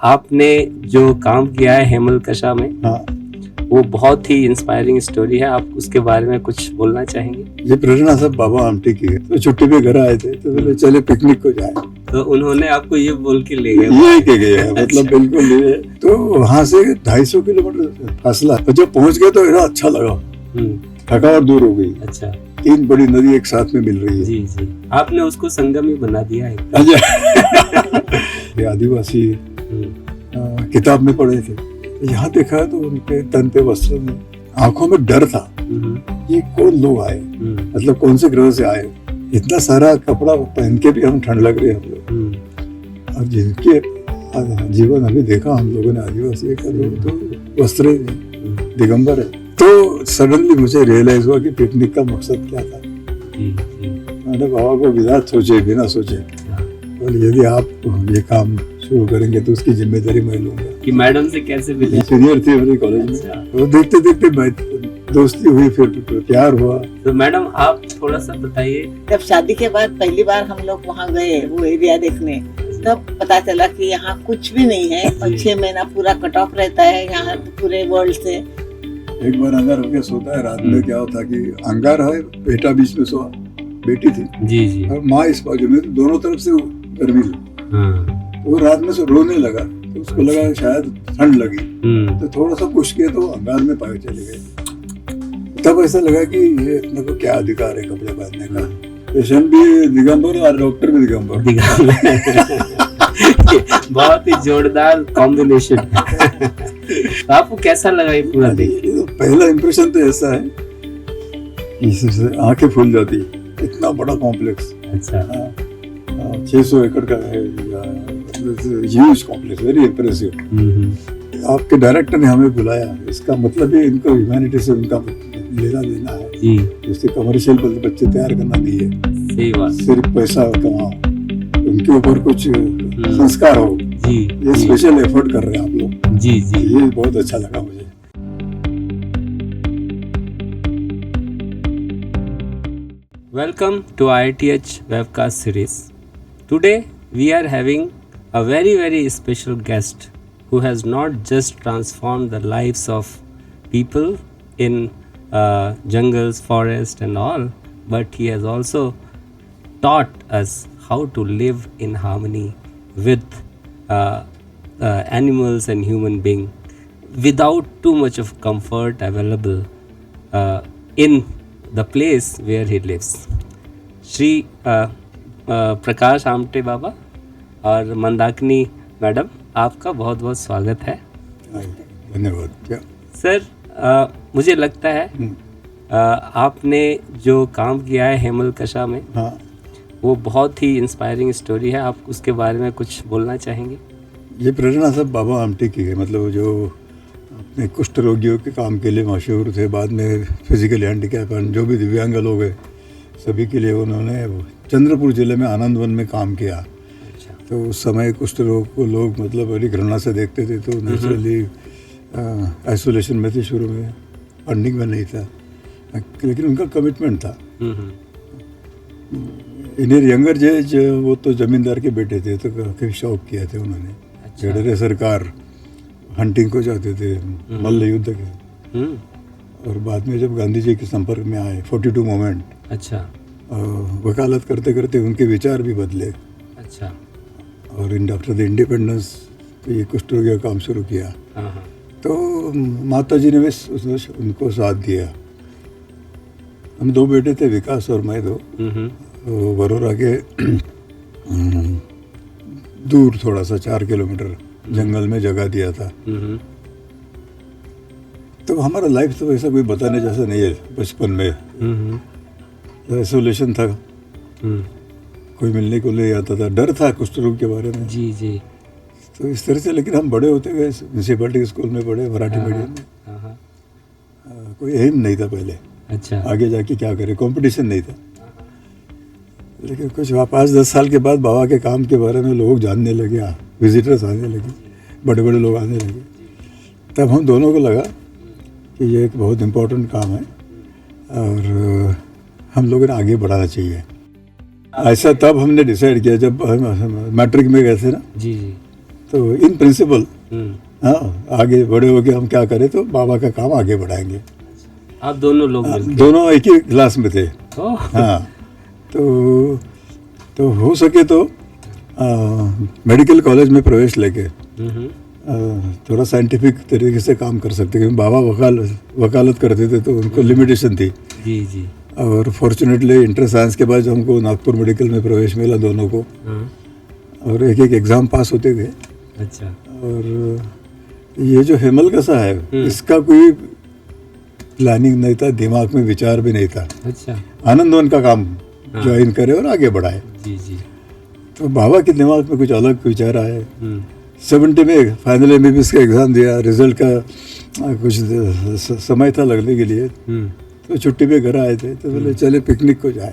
आपने जो काम किया है हेमलकशा में, हाँ, वो बहुत ही इंस्पायरिंग स्टोरी है। आप उसके बारे में कुछ बोलना चाहेंगे? ये प्रेरणा सब बाबा आमटे की है। तो छुट्टी पे घर आए थे तो बोले चले पिकनिक को जाए, तो उन्होंने आपको ये बोल के ले गए? ये के गए हैं, मतलब बिल्कुल नहीं है। तो वहाँ से 250 किलोमीटर फासला, तो जब पहुँच गए तो इतना अच्छा लगा, थकावट दूर हो गई। अच्छा, 3 बड़ी नदी एक साथ में मिल रही है। जी जी, आपने उसको संगम ही बना दिया है। ये आदिवासी किताब में पढ़े थे, यहाँ देखा तो उनके तन पे वस्त्र में आंखों में डर था। ये कौन लोग आए, मतलब कौन से ग्रह से आए, इतना सारा कपड़ा पहन के भी हम ठंड लग रही है हम लोग। और जिनके जीवन अभी देखा हम लोगों ने, आदिवासी का लोग तो वस्त्र दिगंबर है। तो सडनली मुझे रियलाइज हुआ कि पिकनिक का मकसद क्या था। मैंने बाबा को बिना सोचे बोले यदि आप ये काम शुरू करेंगे तो उसकी जिम्मेदारी मैं लूंगा। कि मैडम से कैसे मिले? सीनियर थे मेरे कॉलेज में, वो देखते देखते दोस्ती हुई, फिर प्यार हुआ। तो मैडम आप थोड़ा सा बताइए। जब शादी के बाद पहली बार हम लोग वहाँ गए वो एरिया देखने, तब पता चला कि यहाँ कुछ भी नहीं है और 6 महीना पूरा कट ऑफ रहता है यहाँ पूरे वर्ल्ड से। एक बार अंगार होके सोता है, रात में क्या होता कि अंगार है, बेटा बीच में सोआ, बेटी थी जी जी, और माँ इस बाजू में, दोनों तरफ से गर्मी लगी। वो रात में से रोने लगा, तो उसको लगा शायद ठंड लगी, तो थोड़ा सा पुश किया तो अंगार में पाए चले गए। तब ऐसा लगा कि ये अपने को क्या अधिकार है कपड़े पहनने का। पेशेंट भी दिगंबर और डॉक्टर भी दिगंबर। बहुत ही जोरदार कॉम्बिनेशन। आपको कैसा लगा ये पूरा देख? तो पहला इंप्रेशन तो ऐसा है, इससे आंखें फूल जाती, इतना बड़ा कॉम्प्लेक्स। अच्छा, 600 एकड़ का है, ह्यूज कॉम्प्लेक्स, वेरी इंप्रेसिव। आपके डायरेक्टर ने हमें बुलाया, इसका मतलब ही इनको ह्यूमैनिटी से उनका लेना देना है जी। इससे कमर्शियल बच्चे तैयार करना नहीं है, सही बात। सिर्फ पैसा कमाओ, उनके ऊपर कुछ संस्कार हो जी, ये स्पेशल एफर्ट कर रहे हैं आप लोग। जी जी, ये बहुत अच्छा लगा मुझे। Welcome to IITH webcast series. Today we are having a very special guest who has not just transformed the lives of people in jungles, forests and all, but he has also taught us how to live in harmony with animals and human being without too much of comfort available in the place where he lives. Shri Prakash Amte बाबा और Mandakini madam, आपका बहुत बहुत स्वागत है। धन्यवाद। क्या sir, मुझे लगता है आपने जो काम किया है हेमलकशा में, हाँ, वो बहुत ही इंस्पायरिंग स्टोरी है। आप उसके बारे में कुछ बोलना चाहेंगे? ये प्रेरणा सब बाबा आमटे की है, मतलब जो अपने कुष्ठ रोगियों के काम के लिए मशहूर थे, बाद में फिजिकली हैंडीकैप जो भी दिव्यांग लोग हैं सभी के लिए उन्होंने चंद्रपुर जिले में आनंद वन में काम किया। अच्छा। तो उस समय कुष्ठ रोग को लोग मतलब बड़ी घृणा से देखते थे, तो नेचुरली आइसोलेशन में थे शुरू में, फंडिंग में नहीं था, लेकिन उनका कमिटमेंट था। इन यंगर जेज वो तो जमींदार के बेटे थे, तो काफ़ी शौक किया थे उन्होंने। अच्छा। सरकार हंटिंग को जाते थे, मल्ल युद्ध के, और बाद में जब गांधी जी के संपर्क में आए 42 मूवमेंट, अच्छा, वकालत करते करते उनके विचार भी बदले। अच्छा, और इन आफ्टर द इंडिपेंडेंस ये कुष्ठ रोगी का काम शुरू किया। तो माता जी ने भी उनको साथ दिया। हम 2 बेटे थे, विकास और मैं 2। तो बरोरा के दूर थोड़ा सा 4 किलोमीटर जंगल में जगह दिया था। तो हमारा लाइफ तो ऐसा कोई बताने जैसा नहीं है। बचपन में आइसोलेशन था, कोई मिलने को नहीं आता था, डर था कुष्ठ रोग के बारे में। जी जी। तो इस तरह से, लेकिन हम बड़े होते गए, म्यूनसिपैलिटी स्कूल में पढ़े, मराठी मीडियम में। कोई एम नहीं था पहले, अच्छा, आगे जाके क्या करे, कंपटीशन नहीं था। लेकिन कुछ 5-10 साल के बाद बाबा के काम के बारे में लोग जानने लगे, विजिटर्स आने लगे, बड़े बड़े लोग आने लगे। तब हम दोनों को लगा कि ये एक बहुत इम्पोर्टेंट काम है और हम लोगों ने आगे बढ़ाना चाहिए। ऐसा तब हमने डिसाइड किया जब हम मैट्रिक में गए थे ना, जी जी, तो इन प्रिंसिपल हम्म। हाँ आगे बड़े हो के हम क्या करें तो बाबा का काम आगे बढ़ाएंगे। आप दोनों लोग मिलके? दोनों एक ही क्लास में थे। ओह, हाँ तो हो सके तो मेडिकल कॉलेज में प्रवेश लेके हम्म, थोड़ा साइंटिफिक तरीके से काम कर सकते, क्योंकि बाबा वकालत करते थे तो उनको लिमिटेशन थी। जी जी। और फॉर्चुनेटली इंटर साइंस के बाद हमको नागपुर मेडिकल में प्रवेश मिला दोनों को, हाँ, और एक एक एग्ज़ाम पास होते गए। अच्छा। और ये जो हेमल कसा है इसका कोई प्लानिंग नहीं था, दिमाग में विचार भी नहीं था। अच्छा। आनंदवन का काम हाँ। ज्वाइन करे और आगे बढ़ाए। जी जी। तो बाबा के दिमाग में कुछ अलग विचार आए। हम्म, 70 में फाइनल MBBS का एग्ज़ाम दिया, रिजल्ट का कुछ समय था लगने के लिए, हम्म, तो छुट्टी पे घर आए थे तो बोले चले पिकनिक को जाए।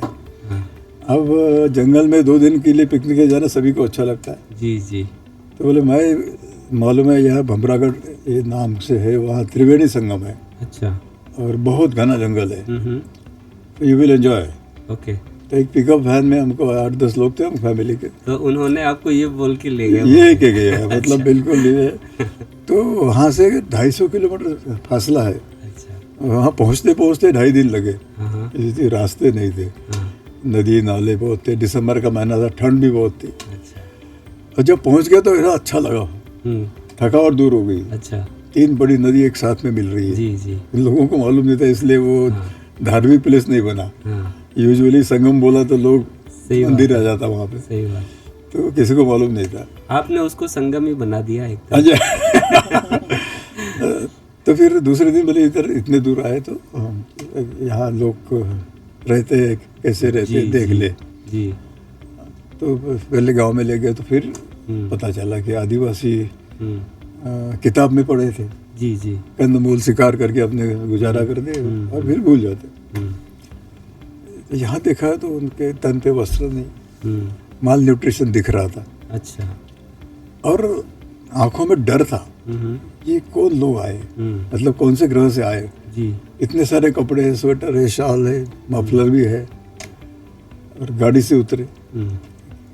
हाँ, अब जंगल में 2 दिन के लिए पिकनिक पे जाना सभी को अच्छा लगता है। जी जी। तो बोले मैं मालूम है यहाँ भमरागढ़ ये नाम से है, वहाँ त्रिवेणी संगम है अच्छा। और बहुत घना जंगल है, हम्म, तो यू विल एंजॉय। ओके। तो एक पिकअप वैन में हमको 8-10 लोग थे हम फैमिली के, तो उन्होंने आपको ये बोल के ले गए? ये के गए मतलब बिल्कुल ये। तो वहाँ से 250 किलोमीटर फासला है, अच्छा। वहाँ पहुँचते पहुँचते 2.5 दिन लगे। हाँ हाँ, इसी रास्ते नहीं थे, हाँ, नदी नाले बहुत थे, दिसंबर का महीना था, ठंड भी बहुत थी। अच्छा। और जब पहुँच गए तो इतना अच्छा लगा, हम्म, थकावट दूर हो गई। अच्छा। 3 बड़ी नदी एक साथ में मिल रही है। जी जी। इन लोगों को मालूम नहीं था, इसलिए वो हाँ। धार्मिक प्लेस नहीं बना। हाँ, यूजुअली संगम बोला तो लोग सही बात मंदिर है। आ जाता वहाँ पे, सही बात। तो किसी को मालूम नहीं था। आपने उसको संगम ही बना दिया एक तरह। अच्छा। तो फिर दूसरे दिन बोले इधर इतने दूर आए तो यहाँ लोग रहते हैं, कैसे रहते हैं, जी, देख जी, ले। जी। तो पहले गांव में ले गए तो फिर हम्म, पता चला कि आदिवासी हम्म, किताब में पढ़े थे, जी जी। कंदमूल शिकार करके अपने गुजारा करते और फिर भूल जाते। हम्म, तो यहाँ देखा तो उनके तन पे वस्त्र नहीं, हम्म, माल न्यूट्रिशन दिख रहा था अच्छा। और आंखों में डर था। हम्म, ये कौन लोग आए, हम्म, मतलब कौन से ग्रह से आए। जी। इतने सारे कपड़े हैं, स्वेटर है, शाल है, मफलर भी है, और गाड़ी से उतरे, हम्म,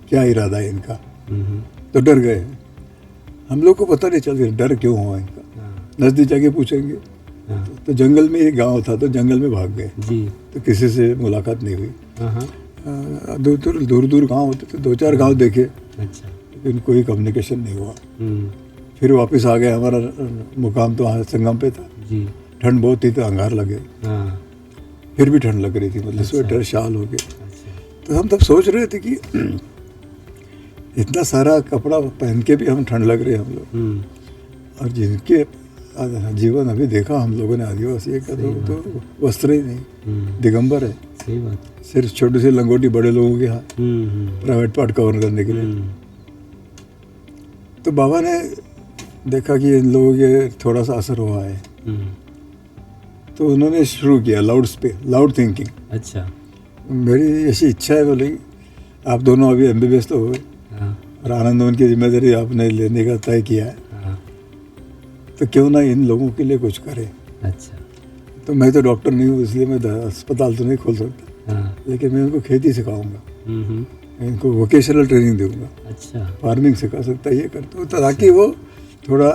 क्या इरादा है इनका। हम्म, तो डर गए। हम लोग को पता नहीं चल रहा डर क्यों हुआ इनका। हाँ, नजदीक जाके पूछेंगे हाँ, तो जंगल में एक गांव था, तो जंगल में भाग गए, जी। तो किसी से मुलाकात नहीं हुई। हाँ हाँ, दूर दूर गांव होते थे, 2-4 गांव देखे, अच्छा। लेकिन कोई कम्युनिकेशन नहीं हुआ। हम्म, फिर वापस आ गए, हमारा मुकाम तो वहाँ संगम पे था। जी। ठंड बहुत थी तो अंगार लगे, हाँ, फिर भी ठंड लग रही थी, मतलब अच्छा। स्वेटर शाल हो गए। अच्छा। तो हम तब सोच रहे थे कि इतना सारा कपड़ा पहन के भी हम ठंड लग रही है हम लोग, हम्म, और जिनके जीवन अभी देखा हम लोगों ने आदिवासी का तो वस्त्र ही नहीं, हम्म, दिगंबर है, सही बात। सिर्फ छोटी सी लंगोटी बड़े लोगों के हाथ, हम्म, प्राइवेट पार्ट कवर करने के लिए। हम्म, तो बाबा ने देखा कि इन लोगों के थोड़ा सा असर हुआ है, हम्म, तो उन्होंने शुरू किया लाउड थिंकिंग। अच्छा। मेरी ऐसी इच्छा है, बोले आप दोनों अभी MBBS तो हुए हाँ, और आनंदवन की जिम्मेदारी आपने लेने का तय किया है, हाँ, तो क्यों ना इन लोगों के लिए कुछ करें। अच्छा। तो मैं तो डॉक्टर नहीं हूँ, इसलिए मैं अस्पताल तो नहीं खोल सकता, हाँ, लेकिन मैं उनको खेती सिखाऊंगा, हम्म, इनको वोकेशनल ट्रेनिंग दूंगा, अच्छा। फार्मिंग सिखा सकता है, ये करता हूँ ताकि वो थोड़ा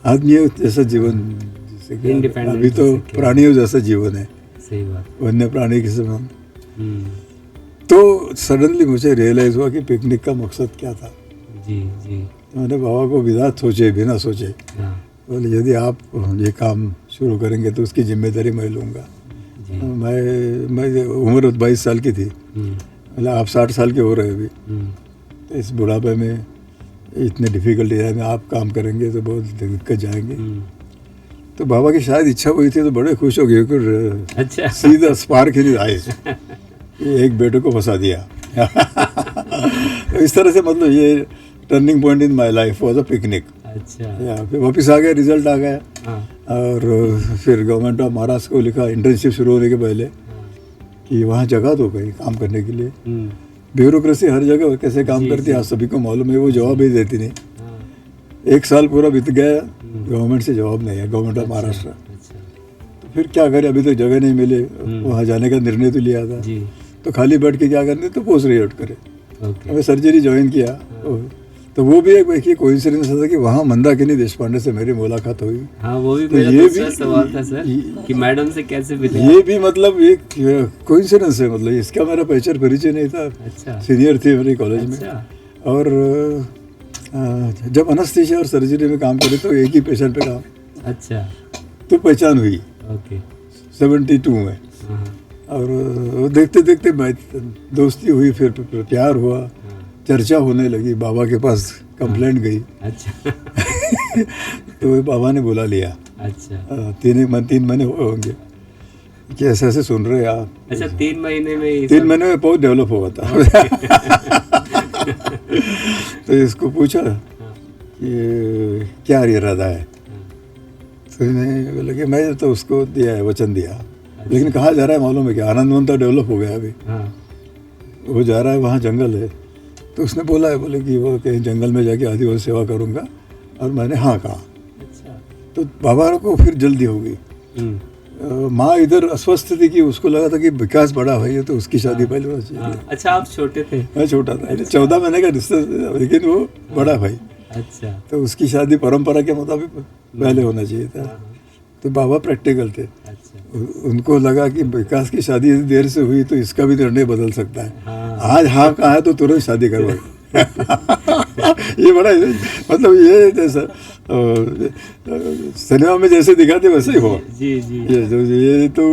आदमियों जैसा जीवन, जैसे कि Independent अभी तो जैसे कि- प्राणियों जैसा जीवन है, सही बात। वन्य प्राणी के समान। हम्म, तो सडनली मुझे रियलाइज हुआ कि पिकनिक का मकसद क्या था। जी जी। मैंने बाबा को विदात सोचे, बिना सोचे हाँ, बोले यदि आप ये काम शुरू करेंगे तो उसकी जिम्मेदारी मैं लूँगा। जी। मैं उम्र 22 साल की थी, हम्म, मतलब आप 60 साल के हो रहे हैं अभी, हम्म, तो इस बुढ़ापे में इतने डिफिकल्टी है में आप काम करेंगे तो बहुत दिक्कत जाएंगे। हम्म, तो बाबा की शायद इच्छा हुई थी, तो बड़े खुश हो गए कि अच्छा। सीधा स्पार्क इन आइज, एक बेटे को फंसा दिया। तो इस तरह से मतलब ये turning point in my life was a picnic. अच्छा। फिर वापस आ गया, रिजल्ट आ गया, हाँ, और फिर गवर्नमेंट ऑफ महाराष्ट्र को लिखा इंटर्नशिप शुरू होने के पहले हाँ, कि वहाँ जगह दो कहीं काम करने के लिए। हम्म, ब्यूरोक्रेसी हर जगह कैसे काम जी, करती है, आप सभी को मालूम है, वो जवाब ही देती नहीं। हाँ, 1 साल पूरा बीत गया, गवर्नमेंट से जवाब नहीं है, गवर्नमेंट ऑफ महाराष्ट्र। अच्छा। तो फिर क्या करें, अभी तक जगह नहीं मिले, वहाँ जाने का निर्णय तो लिया था, जी। तो खाली बैठ के क्या करने, तो पोस्ट ग्रेजुएट करे। ओके। हमें सर्जरी ज्वाइन किया, तो वो भी एक कोइंसिडेंस था कि वहाँ मंदाकिनी देशपांडे से मेरी मुलाकात हुई। हाँ, वो भी तो मेरा ये दूसरा भी- सवाल था सर कि मैडम से कैसे मिले। ये भी मतलब एक कोइंसिडेंस है, मतलब इसका मेरा परिचय नहीं था। अच्छा सीनियर थे मेरे कॉलेज में। अच्छा और जब अनस्थीसिया और सर्जरी में काम करे तो एक ही पेशेंट पे काम, अच्छा तो पहचान हुई ओके 72 में। हाँ और वो देखते देखते दोस्ती हुई, फिर प्यार हुआ, हाँ, चर्चा होने लगी, बाबा के पास कंप्लेंट गई अच्छा तो बाबा ने बुला लिया। अच्छा 3 महीने हुए होंगे कि ऐसे ऐसे सुन रहे आप। अच्छा 3 महीने में ये 3 सब- महीने में बहुत डेवलप हुआ था। तो इसको पूछा हाँ, कि क्या इरादा है, हाँ, तो मैंने बोला कि मैं तो उसको दिया है, वचन दिया, लेकिन कहा जा रहा है मालूम है कि आनंदवन तो डेवलप हो गया अभी, हाँ, वो जा रहा है वहाँ जंगल है। तो उसने बोला है, बोले कि वो कहीं जंगल में जाके आदिवासी सेवा करूँगा, और मैंने हाँ कहा। अच्छा तो बाबा को फिर जल्दी हो गई। माँ इधर अस्वस्थ थी कि उसको लगा था कि विकास बड़ा भाई है तो उसकी शादी पहले होना चाहिए। हाँ, अच्छा आप छोटे थे। मैं छोटा था, 14 महीने का रिश्ता था, लेकिन वो बड़ा भाई, अच्छा तो उसकी शादी परंपरा के मुताबिक पहले होना चाहिए था। हाँ, तो बाबा प्रैक्टिकल थे, अच्छा उनको लगा कि विकास की शादी इतनी देर से हुई तो इसका भी निर्णय बदल सकता है। हाँ आज हाँ कहा है तो तुरंत शादी करवाई। ये बड़ा मतलब ये जैसा सिनेमा में जैसे दिखाते वैसे ही हुआ। जी जी ये तो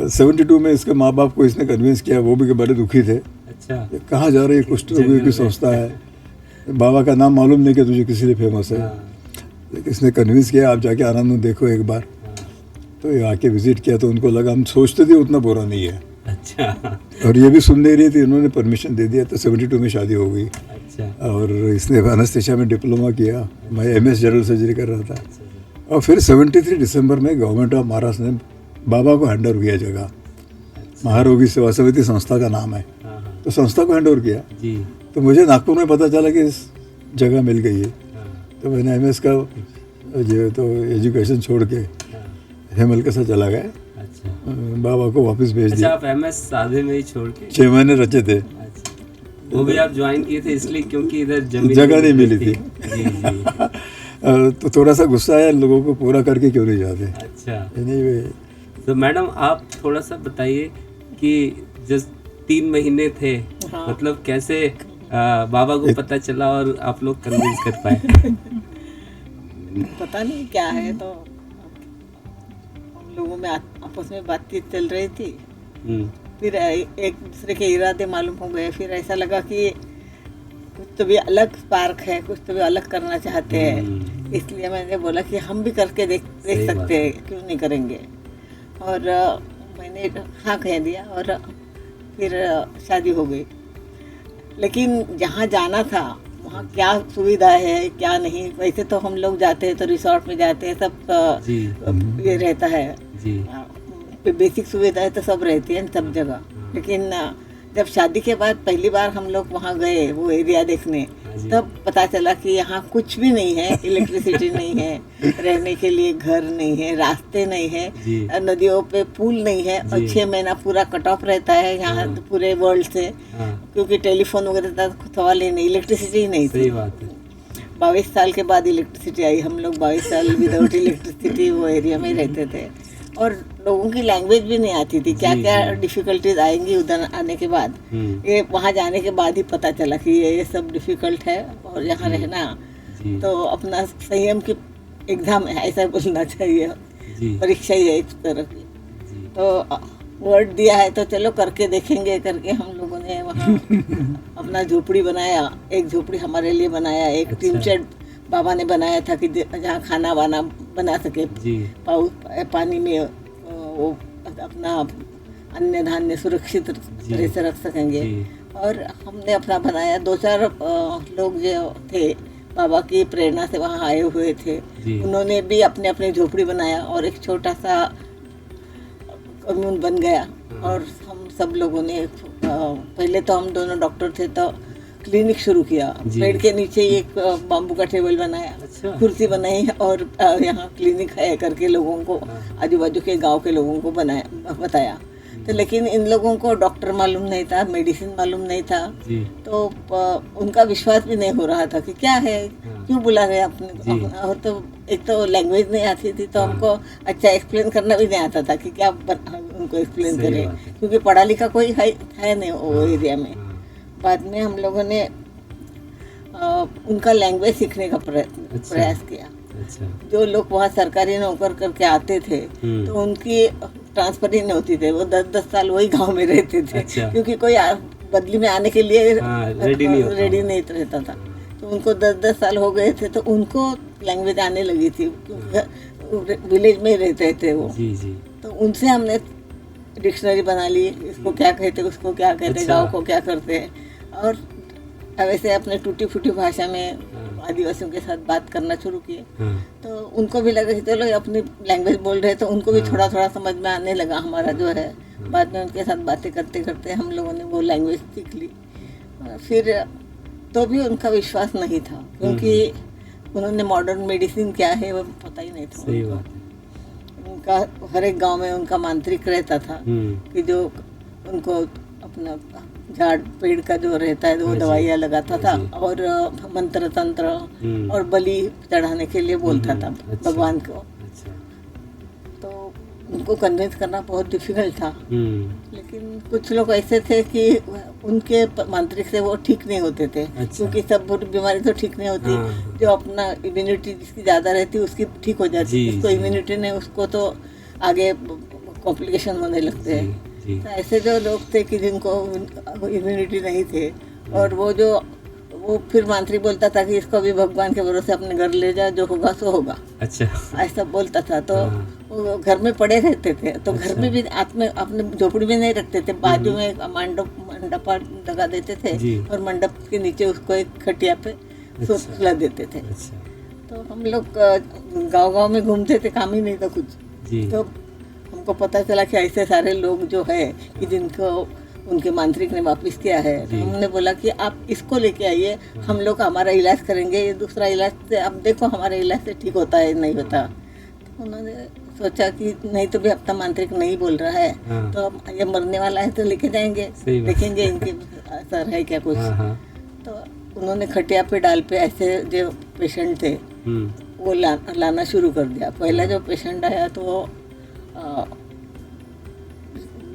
72 में इसके माँ बाप को इसने कन्विंस किया, वो भी बड़े दुखी थे। अच्छा कहाँ जा रही है, कुष्ठ रोगी की संस्था है, बाबा का नाम मालूम नहीं कि तुझे किसी लिए फेमस है। हाँ, लेकिन इसने कन्विंस किया आप जाके आनंद देखो एक बार। हाँ, तो ये आके विजिट किया तो उनको लगा हम सोचते थे उतना बुरा नहीं है, अच्छा और ये भी सुन नहीं रही थी, इन्होंने परमिशन दे दिया। तो 72 में शादी हो गई, अच्छा और इसने अनस्थीसिया में डिप्लोमा किया, मैं MS जनरल सर्जरी कर रहा था। अच्छा और फिर 73 दिसंबर में गवर्नमेंट ऑफ महाराष्ट्र ने बाबा को हैंड ओवर किया जगह, महारोगी सेवा समिति संस्था का नाम है, हाँ हाँ तो संस्था को हैंड ओवर किया। जी तो मुझे नागपुर में पता चला कि इस जगह मिल गई है, हाँ तो मैंने MS का जो तो एजुकेशन छोड़ के हाँ हेमल के साथ चला गया, अच्छा बाबा को वापस भेज अच्छा दिया। आप MS सादे में ही छोड़ के 6 महीने रचे थे, अच्छा वो भी आप ज्वाइन किए थे इसलिए क्योंकि इधर जमीन जगह नहीं मिली थी। जी जी तो थोड़ा सा गुस्सा आया, लोगों को पूरा करके क्यों नहीं जाते। अच्छा Anyway, तो मैडम आप थोड़ा सा बताइए कि जब 3 महीने थे हाँ। मतलब कैसे बाबा को पता चला और आप लोग कन्विंस कर पाए। पता नहीं क्या है, तो हम लोगों में आपस में बातचीत चल रही थी, हम्म, फिर एक दूसरे के इरादे मालूम हो गए, फिर ऐसा लगा कि कुछ तो भी अलग स्पार्क है, कुछ तो भी अलग करना चाहते हैं। इसलिए मैंने बोला कि हम भी करके देख सही बात सकते हैं, क्यों नहीं करेंगे। और मैंने हाँ कह दिया, और फिर शादी हो गई। लेकिन जहाँ जाना था वहाँ क्या सुविधा है क्या नहीं, वैसे तो हम लोग जाते हैं तो रिसोर्ट में जाते हैं, सब जी ये रहता है, जी बेसिक सुविधाएं तो सब रहती हैं सब जगह। लेकिन जब शादी के बाद पहली बार हम लोग वहाँ गए वो एरिया देखने, जी। तब पता चला कि यहाँ कुछ भी नहीं है, इलेक्ट्रिसिटी नहीं है, रहने के लिए घर नहीं है, रास्ते नहीं है, जी। नदियों पे पुल नहीं है, और जी। 6 महीना पूरा कट ऑफ रहता है यहाँ हाँ। पूरे वर्ल्ड से, हाँ क्योंकि टेलीफोन वगैरह का सवाल ही नहीं, इलेक्ट्रिसिटी ही नहीं सही थी। बात है 22 साल के बाद इलेक्ट्रिसिटी आई, हम लोग 22 साल विदाउट इलेक्ट्रिसिटी वो एरिया में रहते थे, और लोगों की लैंग्वेज भी नहीं आती थी, क्या क्या जी। डिफिकल्टीज आएंगी उधर आने के बाद। ये वहाँ जाने के बाद ही पता चला कि ये सब डिफिकल्ट है, और यहाँ रहना जी तो अपना संयम की एग्जाम है, ऐसा बोलना चाहिए, जी परीक्षा ही है एक तरह की। जी तो वर्ड दिया है तो चलो करके देखेंगे, करके हम लोगों ने वहाँ अपना झोपड़ी बनाया, एक झोपड़ी हमारे लिए बनाया, एक अच्छा। टीन शेड बाबा ने बनाया था कि जहाँ खाना वाना बना सके, जी पानी में वो अपना अन्य धान्य सुरक्षित तरह से रख सकेंगे। जी और हमने अपना बनाया, 2-4 लोग जो थे बाबा की प्रेरणा से वहाँ आए हुए थे, जी। उन्होंने भी अपने अपने झोपड़ी बनाया, और एक छोटा सा कम्यून बन गया। और हम सब लोगों ने पहले तो हम दोनों डॉक्टर थे तो क्लिनिक शुरू किया, जी। पेड़ के नीचे एक बाम्बू का टेबल बनाया, अच्छा। कुर्सी बनाई, और यहाँ क्लिनिक है करके लोगों को, आजू बाजू के गांव के लोगों को बताया। तो लेकिन इन लोगों को डॉक्टर मालूम नहीं था, मेडिसिन मालूम नहीं था, जी तो उनका विश्वास भी नहीं हो रहा था कि क्या है, हाँ। क्यों बुला रहे हैं जी। अपने। और तो एक तो लैंग्वेज नहीं आती थी, तो हाँ। हमको अच्छा एक्सप्लेन करना भी नहीं आता था कि क्या उनको एक्सप्लेन सही करें, बात है। क्योंकि पढ़ा लिखा कोई है नहीं वो हाँ, एरिया में। हाँ, बाद में हम लोगों ने उनका लैंग्वेज सीखने का अच्छा। प्रयास किया। अच्छा जो लोग वहाँ सरकारी नौकर करके आते थे, तो उनकी ट्रांसफर ही नहीं होती थे, वो 10-10 साल वही गांव में रहते थे। अच्छा। क्योंकि कोई बदली में आने के लिए हाँ, रेडी नहीं होता। रेडी नहीं रहता था। तो उनको 10-10 साल हो गए थे, तो उनको लैंग्वेज आने लगी थी, क्योंकि विलेज में ही रहते थे वो। जी जी तो उनसे हमने डिक्शनरी बना ली, इसको क्या कहते, उसको क्या कहते, अच्छा। गाँव को क्या करते हैं, और वैसे अपने टूटी फूटी भाषा में हाँ। आदिवासियों के साथ बात करना शुरू किए। हाँ तो उनको भी लगा कि चलो ये अपनी लैंग्वेज बोल रहे हैं, तो उनको भी हाँ। थोड़ा थोड़ा समझ में आने लगा हमारा जो है। बाद में उनके साथ बातें करते करते हम लोगों ने वो लैंग्वेज सीख ली। फिर तो भी उनका विश्वास नहीं था, क्योंकि उन्होंने मॉडर्न मेडिसिन क्या है वो पता ही नहीं था सही उनको। बात है। उनका हर एक गांव में उनका मांत्रिक रहता था कि जो उनको अपना झाड़ पेड़ का जो रहता है वो हाँ जी। दवाइयाँ लगाता था, जी। और मंत्र तंत्र हम्म। और बलि चढ़ाने के लिए बोलता था अच्छा। भगवान को। अच्छा तो उनको कन्विंस करना बहुत डिफिकल्ट था। हम्म। लेकिन कुछ लोग ऐसे थे कि उनके मांत्रिक से वो ठीक नहीं होते थे, अच्छा। क्योंकि सब बीमारी तो ठीक नहीं होती। हाँ। जो अपना इम्यूनिटी जिसकी ज़्यादा रहती उसकी ठीक हो जाती, जी, जिसको जी। इम्यूनिटी नहीं उसको तो आगे कॉम्प्लिकेशन होने लगते हैं। जी तो ऐसे जो लोग थे कि जिनको इम्यूनिटी नहीं थे, और वो फिर मांत्रिक बोलता था कि इसको भी भगवान के भरोसे अपने घर ले जा, जो होगा सो होगा, अच्छा ऐसा बोलता था। तो हाँ। वो घर में पड़े रहते थे, तो घर अच्छा। में भी अपने झोपड़ी में नहीं रखते थे, बाजू में एक मंडप लगा देते थे, जी। और मंडप के नीचे उसको एक खटिया पे अच्छा। सुला देते थे। अच्छा तो हम लोग गांव-गांव में घूमते थे, काम ही नहीं था कुछ। जी तो हमको पता चला कि ऐसे सारे लोग जो है कि जिनको उनके मांत्रिक ने वापस किया है। तो जी। हमने बोला कि आप इसको लेके आइए, हम लोग हमारा इलाज करेंगे, ये दूसरा इलाज से आप देखो हमारे इलाज से ठीक होता है नहीं होता। तो उन्होंने सोचा कि नहीं तो भी अपना मांत्रिक नहीं बोल रहा है, हाँ। तो अब ये मरने वाला है तो लेके जाएंगे, सही बात। देखेंगे इनके असर है क्या कुछ। हाँ हाँ तो उन्होंने खटिया पे डाल पे ऐसे जो पेशेंट थे वो लाना शुरू कर दिया। पहला जो पेशेंट आया तो वो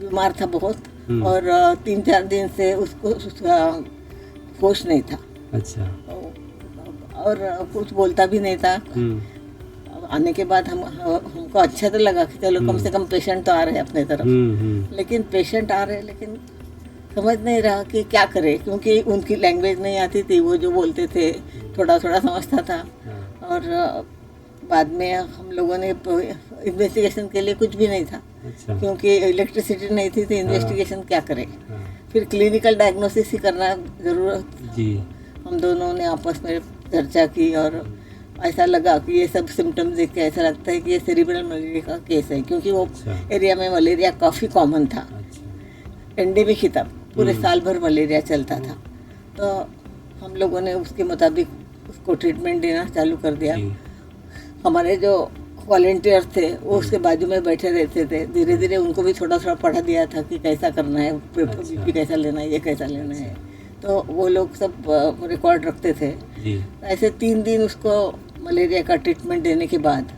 बीमार था बहुत, और 3-4 दिन से उसको होश नहीं था, अच्छा और कुछ बोलता भी नहीं था। अब आने के बाद हमको अच्छा तो लगा कि चलो कम से कम पेशेंट तो आ रहे हैं अपने तरफ। लेकिन पेशेंट आ रहे, लेकिन समझ नहीं रहा कि क्या करे, क्योंकि उनकी लैंग्वेज नहीं आती थी। वो जो बोलते थे थोड़ा थोड़ा समझता था। और बाद में हम लोगों ने इन्वेस्टिगेशन के लिए कुछ भी नहीं था, अच्छा क्योंकि इलेक्ट्रिसिटी नहीं थी, तो इन्वेस्टिगेशन क्या करे। हाँ। फिर क्लिनिकल डायग्नोसिस ही करना जरूरत। जी हम दोनों ने आपस में चर्चा की, और ऐसा लगा कि ये सब सिम्टम्स देख के ऐसा लगता है कि ये सेरिब्रल मलेरिया का केस है, क्योंकि वो अच्छा। एरिया में मलेरिया काफ़ी कॉमन था, अच्छा एंडेमिक ही था, पूरे साल भर मलेरिया चलता था। तो हम लोगों ने उसके मुताबिक उसको ट्रीटमेंट देना चालू कर दिया। जी हमारे जो वॉलेंटियर थे वो उसके बाजू में बैठे रहते थे। धीरे धीरे उनको भी थोड़ा थोड़ा पढ़ा दिया था कि कैसा करना है, बीपी कैसा लेना है, ये कैसा लेना है। तो वो लोग सब रिकॉर्ड रखते थे। जी ऐसे 3 दिन उसको मलेरिया का ट्रीटमेंट देने के बाद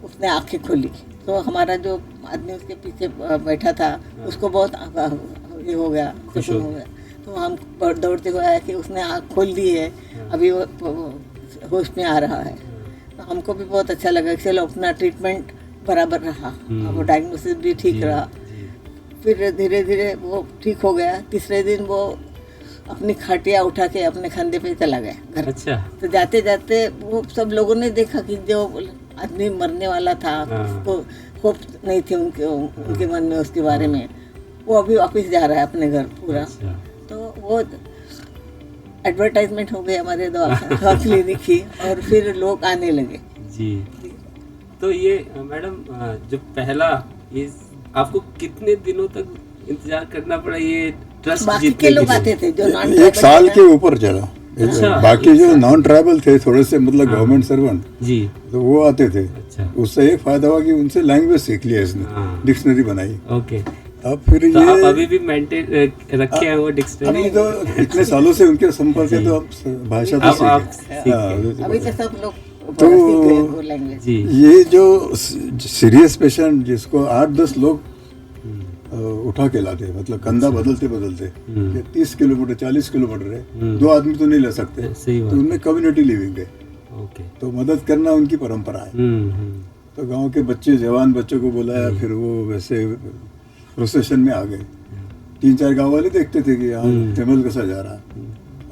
उसने आंखें खोली। तो हमारा जो आदमी उसके पीछे बैठा था उसको बहुत ये हो गया, खुश सुकून हो हो गया। तो हम दौड़ते हुए आए कि उसने आँख खोल दी है, अभी वो होश में आ रहा है। तो हमको भी बहुत अच्छा लगा कि चलो अपना ट्रीटमेंट बराबर रहा, वो डायग्नोसिस भी ठीक रहा। फिर धीरे धीरे वो ठीक हो गया। तीसरे दिन वो अपनी खाटिया उठा के अपने कंधे पे चला गया घर। अच्छा तो जाते जाते वो सब लोगों ने देखा कि जो आदमी मरने वाला था, उसको होप नहीं थी उनके मन में उसके बारे में, वो अभी वापस जा रहा है अपने घर पूरा। अच्छा तो वो एडवर्टाइजमेंट हो गई हमारे दवा क्लिनिक की, और फिर लोग आने लगे। जी तो ये मैडम जो पहला ये आपको कितने दिनों तक इंतजार करना पड़ा ये ट्रस्ट बाकी जीतने के लोग लिए? आते थे जो नॉन 1 साल के ऊपर चला। अच्छा, बाकी 1 जो साल। नॉन ट्राइबल थे थोड़े से, मतलब गवर्नमेंट सर्वेंट, जी तो वो आते थे। अच्छा उससे एक फायदा हुआ कि उनसे लैंग्वेज सीख लिया इसने, हाँ। डिक्शनरी बनाई। ओके अब फिर तो आप ये अभी भी मेंटेन रखे हैं वो डिक्शनरी? अभी तो इतने सालों से उनके संपर्क है, तो अब भाषा तो अब आप सीखे। हाँ, अभी तो सब लोग तो सीख गए वो लैंग्वेज। जी। ये जो सीरियस पेशेंट जिसको 8-10 लोग उठा के लाते हैं, मतलब कंधा बदलते बदलते, कि 30 किलोमीटर 40 किलोमीटर है, 2 आदमी तो नहीं ले सकते, सही तो बात। उनमें कम्युनिटी लिविंग है, ओके। तो मदद करना उनकी परंपरा है। तो गांव के बच्चे, जवान बच्चों को बुलाया, फिर वो वैसे प्रोसेशन में आ गए। 3-4 गांव वाले देखते थे कि यहाँ टेमल कैसा जा रहा है,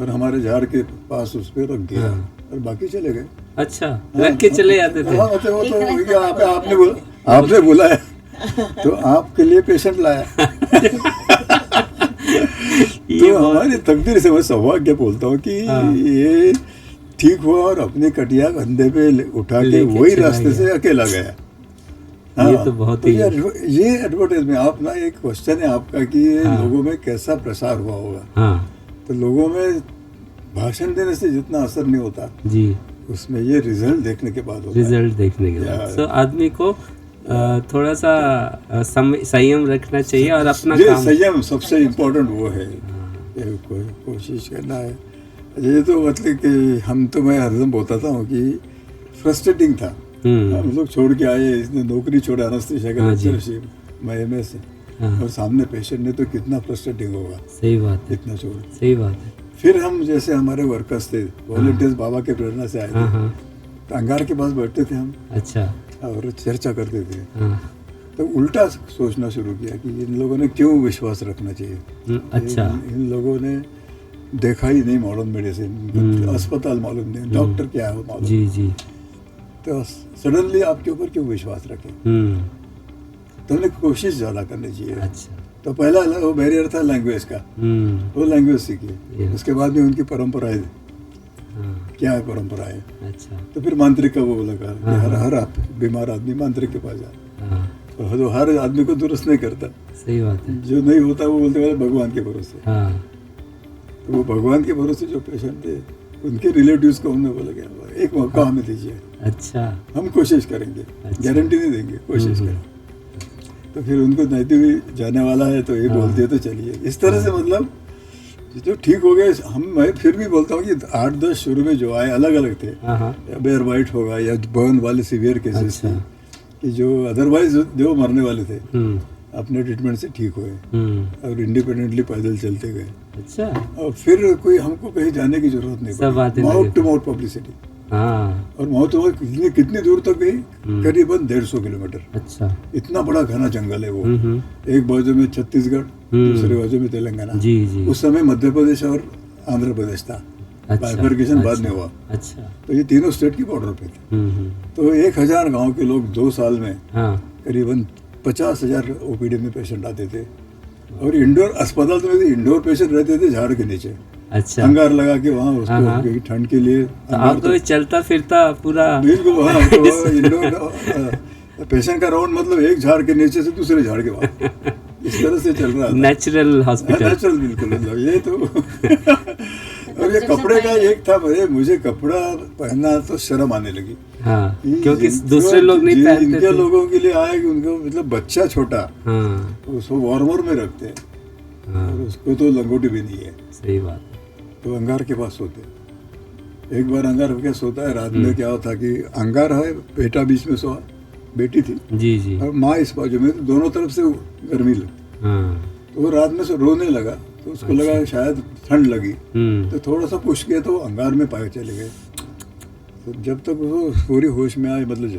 और हमारे झाड़ के पास उस पर रख गया, और बाकी चले गए। अच्छा, रख के चले जाते थे? हाँ, मतलब वो तो हो गया, आपने बुलाया तो आपके लिए पेशेंट लाया। तो हमारी तकदीर से मैं सौभाग्य बोलता हूँ कि ये ठीक हुआ और अपने कटिया कंधे पे उठा के वही रास्ते से अकेला गया। हाँ, ये तो बहुत ही ये एडवर्टाइजमेंट, आप ना, एक क्वेश्चन है आपका कि ये लोगों में कैसा प्रसार हुआ होगा। हाँ तो लोगों में भाषण देने से जितना असर नहीं होता जी, उसमें ये रिजल्ट देखने के बाद होता है। रिजल्ट देखने के बाद तो आदमी को थोड़ा सा संयम रखना चाहिए और अपना ये काम। संयम सबसे इम्पोर्टेंट वो है, ये कोशिश करना है। ये तो मतलब कि मैं हरदम बताता हूँ कि फ्रस्ट्रेटिंग था। हम लोग छोड़ के आए, इसने नौकरी छोड़ा एनेस्थीसिया का लेक्चरशिप, मैं एमए से, और सामने पेशेंट ने, तो कितना फ्रस्ट्रेटिंग होगा। सही बात है, इतना छोड़, सही बात है। फिर हम जैसे हमारे वर्कर्स थे, वॉलंटियर्स बाबा के प्रेरणा से आए थे, तो अंगार के पास बैठते थे हम, अच्छा, और चर्चा करते थे। हाँ, तो उल्टा सोचना शुरू किया कि इन लोगों ने क्यों विश्वास रखना चाहिए। अच्छा, इन लोगों ने देखा ही नहीं मॉडर्न मेडिसिन, अस्पताल मालूम नहीं, डॉक्टर क्या है मालूम। जी जी। तो सडनली आपके ऊपर क्यों विश्वास रखें। तो हमने कोशिश ज़्यादा करनी चाहिए। अच्छा, तो पहला वो बैरियर था लैंग्वेज का, वो लैंग्वेज सीखी। उसके बाद में उनकी परंपराएं, क्या है परंपराएं। अच्छा, तो फिर मांत्रिक का वो लगा कि हर बीमार आदमी मांत्रिक के पास जाए, तो हर आदमी को दुरुस्त नहीं करता। सही बात है। जो नहीं होता वो बोलते वाले भगवान के भरोसे। हाँ, तो वो भगवान के भरोसे जो पेशेंट थे, उनके रिलेटिव्स को हमने बोला कि एक मौका हमें दीजिए, अच्छा, हम कोशिश करेंगे, गारंटी नहीं देंगे, कोशिश करें। तो फिर उनको नहीं भी जाने वाला है, तो ये बोलते हैं तो चलिए। इस तरह से मतलब जो ठीक हो गए। मैं फिर भी बोलता हूँ कि 8-10 शुरू में जो आए अलग अलग थे, या बेयर वाइट होगा, या बर्न वाले सीवियर केसेस थे, कि जो अदरवाइज जो मरने वाले थे अपने ट्रीटमेंट से ठीक हुए और इंडिपेंडेंटली पैदल चलते गए। अच्छा, और फिर कोई हमको कहीं जाने की जरूरत नहीं पड़ी। Mouth to mouth publicity. हाँ, और माउथ टू माउथ कितनी दूर तक गई, करीबन 150 किलोमीटर। अच्छा, इतना बड़ा घना जंगल है वो। एक बाजू में छत्तीसगढ़, दूसरे बाजू में तेलंगाना। जी जी। उस समय मध्य प्रदेश और आंध्र प्रदेश था। बाइफर्केशन बाद में हुआ। अच्छा, तो ये तीनों स्टेट की बॉर्डर पे थे। तो 1000 गांव के लोग 2 साल में करीबन 50,000 ओपीडी में पेशेंट आते थे। और इंडोर अस्पताल में इंडोर पेशेंट रहते थे झाड़ के नीचे। अच्छा, अंगार लगा के वहाँ उसको ठंड के लिए। तो आप तो चलता फिरता पूरा बिल्कुल वहाँ इंडोर पेशेंट का राउंड, मतलब एक झाड़ के नीचे से दूसरे झाड़ के वहाँ, इस तरह से चल रहा था। Natural hospital. नेचुरल, बिल्कुल। मतलब ये तो और ये कपड़े का एक था, मुझे कपड़ा पहनना तो शर्म आने लगी। हाँ, क्योंकि दूसरे लोग नहीं पहनते थे। इनके लोगों के लिए आए कि उनको, मतलब बच्चा छोटा, उसको वार्मर में रखते हैं, और उसको तो लंगोटी भी नहीं है। सही बात। तो अंगार के पास सोते। एक बार अंगार के सोता है, रात में क्या होता कि अंगार है, बेटा बीच में सोआ, बेटी थी जी जी, और माँ इस बाजू में, तो दोनों तरफ से गर्मी लगी। तो वो रात में से रोने लगा, तो उसको लगा शायद ठंड लगी, तो थोड़ा सा पुश किया, तो अंगार में पाए चले गए। तो जब तक वो पूरी होश में आए, मतलब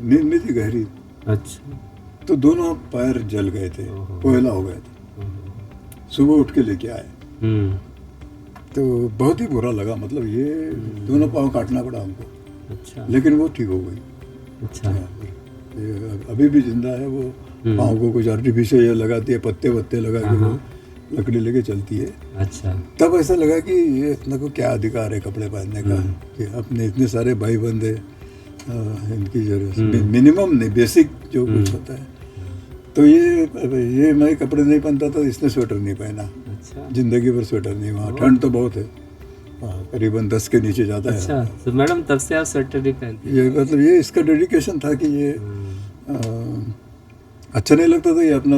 नींद में थी गहरी। अच्छा, तो दोनों पैर जल गए थे, कोयला हो गए थे। सुबह उठ के लेके आए, तो बहुत ही बुरा लगा। मतलब ये दोनों पाँव काटना पड़ा हमको। अच्छा, लेकिन वो ठीक हो गई। अच्छा, अभी भी जिंदा है वो। पाँव को कुछ आर्टिफिशियल लगाती है, पत्ते वत्ते लगा के वो लकड़ी लेके चलती है। अच्छा, तब ऐसा लगा कि ये इतना को क्या अधिकार है कपड़े पहनने का, कि अपने इतने सारे भाई बंदे, इनकी जरूरत मिनिमम नहीं, बेसिक जो कुछ होता है। तो ये मैं कपड़े नहीं पहनता था, इसने स्वेटर नहीं पहना। अच्छा, जिंदगी भर स्वेटर नहीं। वहाँ ठंड तो बहुत है, करीबन 10 के नीचे जाता है। अच्छा, तो मैडम तब से आप स्वेटर नहीं पहनते? ये मतलब ये इसका डेडिकेशन था कि ये अच्छा नहीं लगता था ये अपना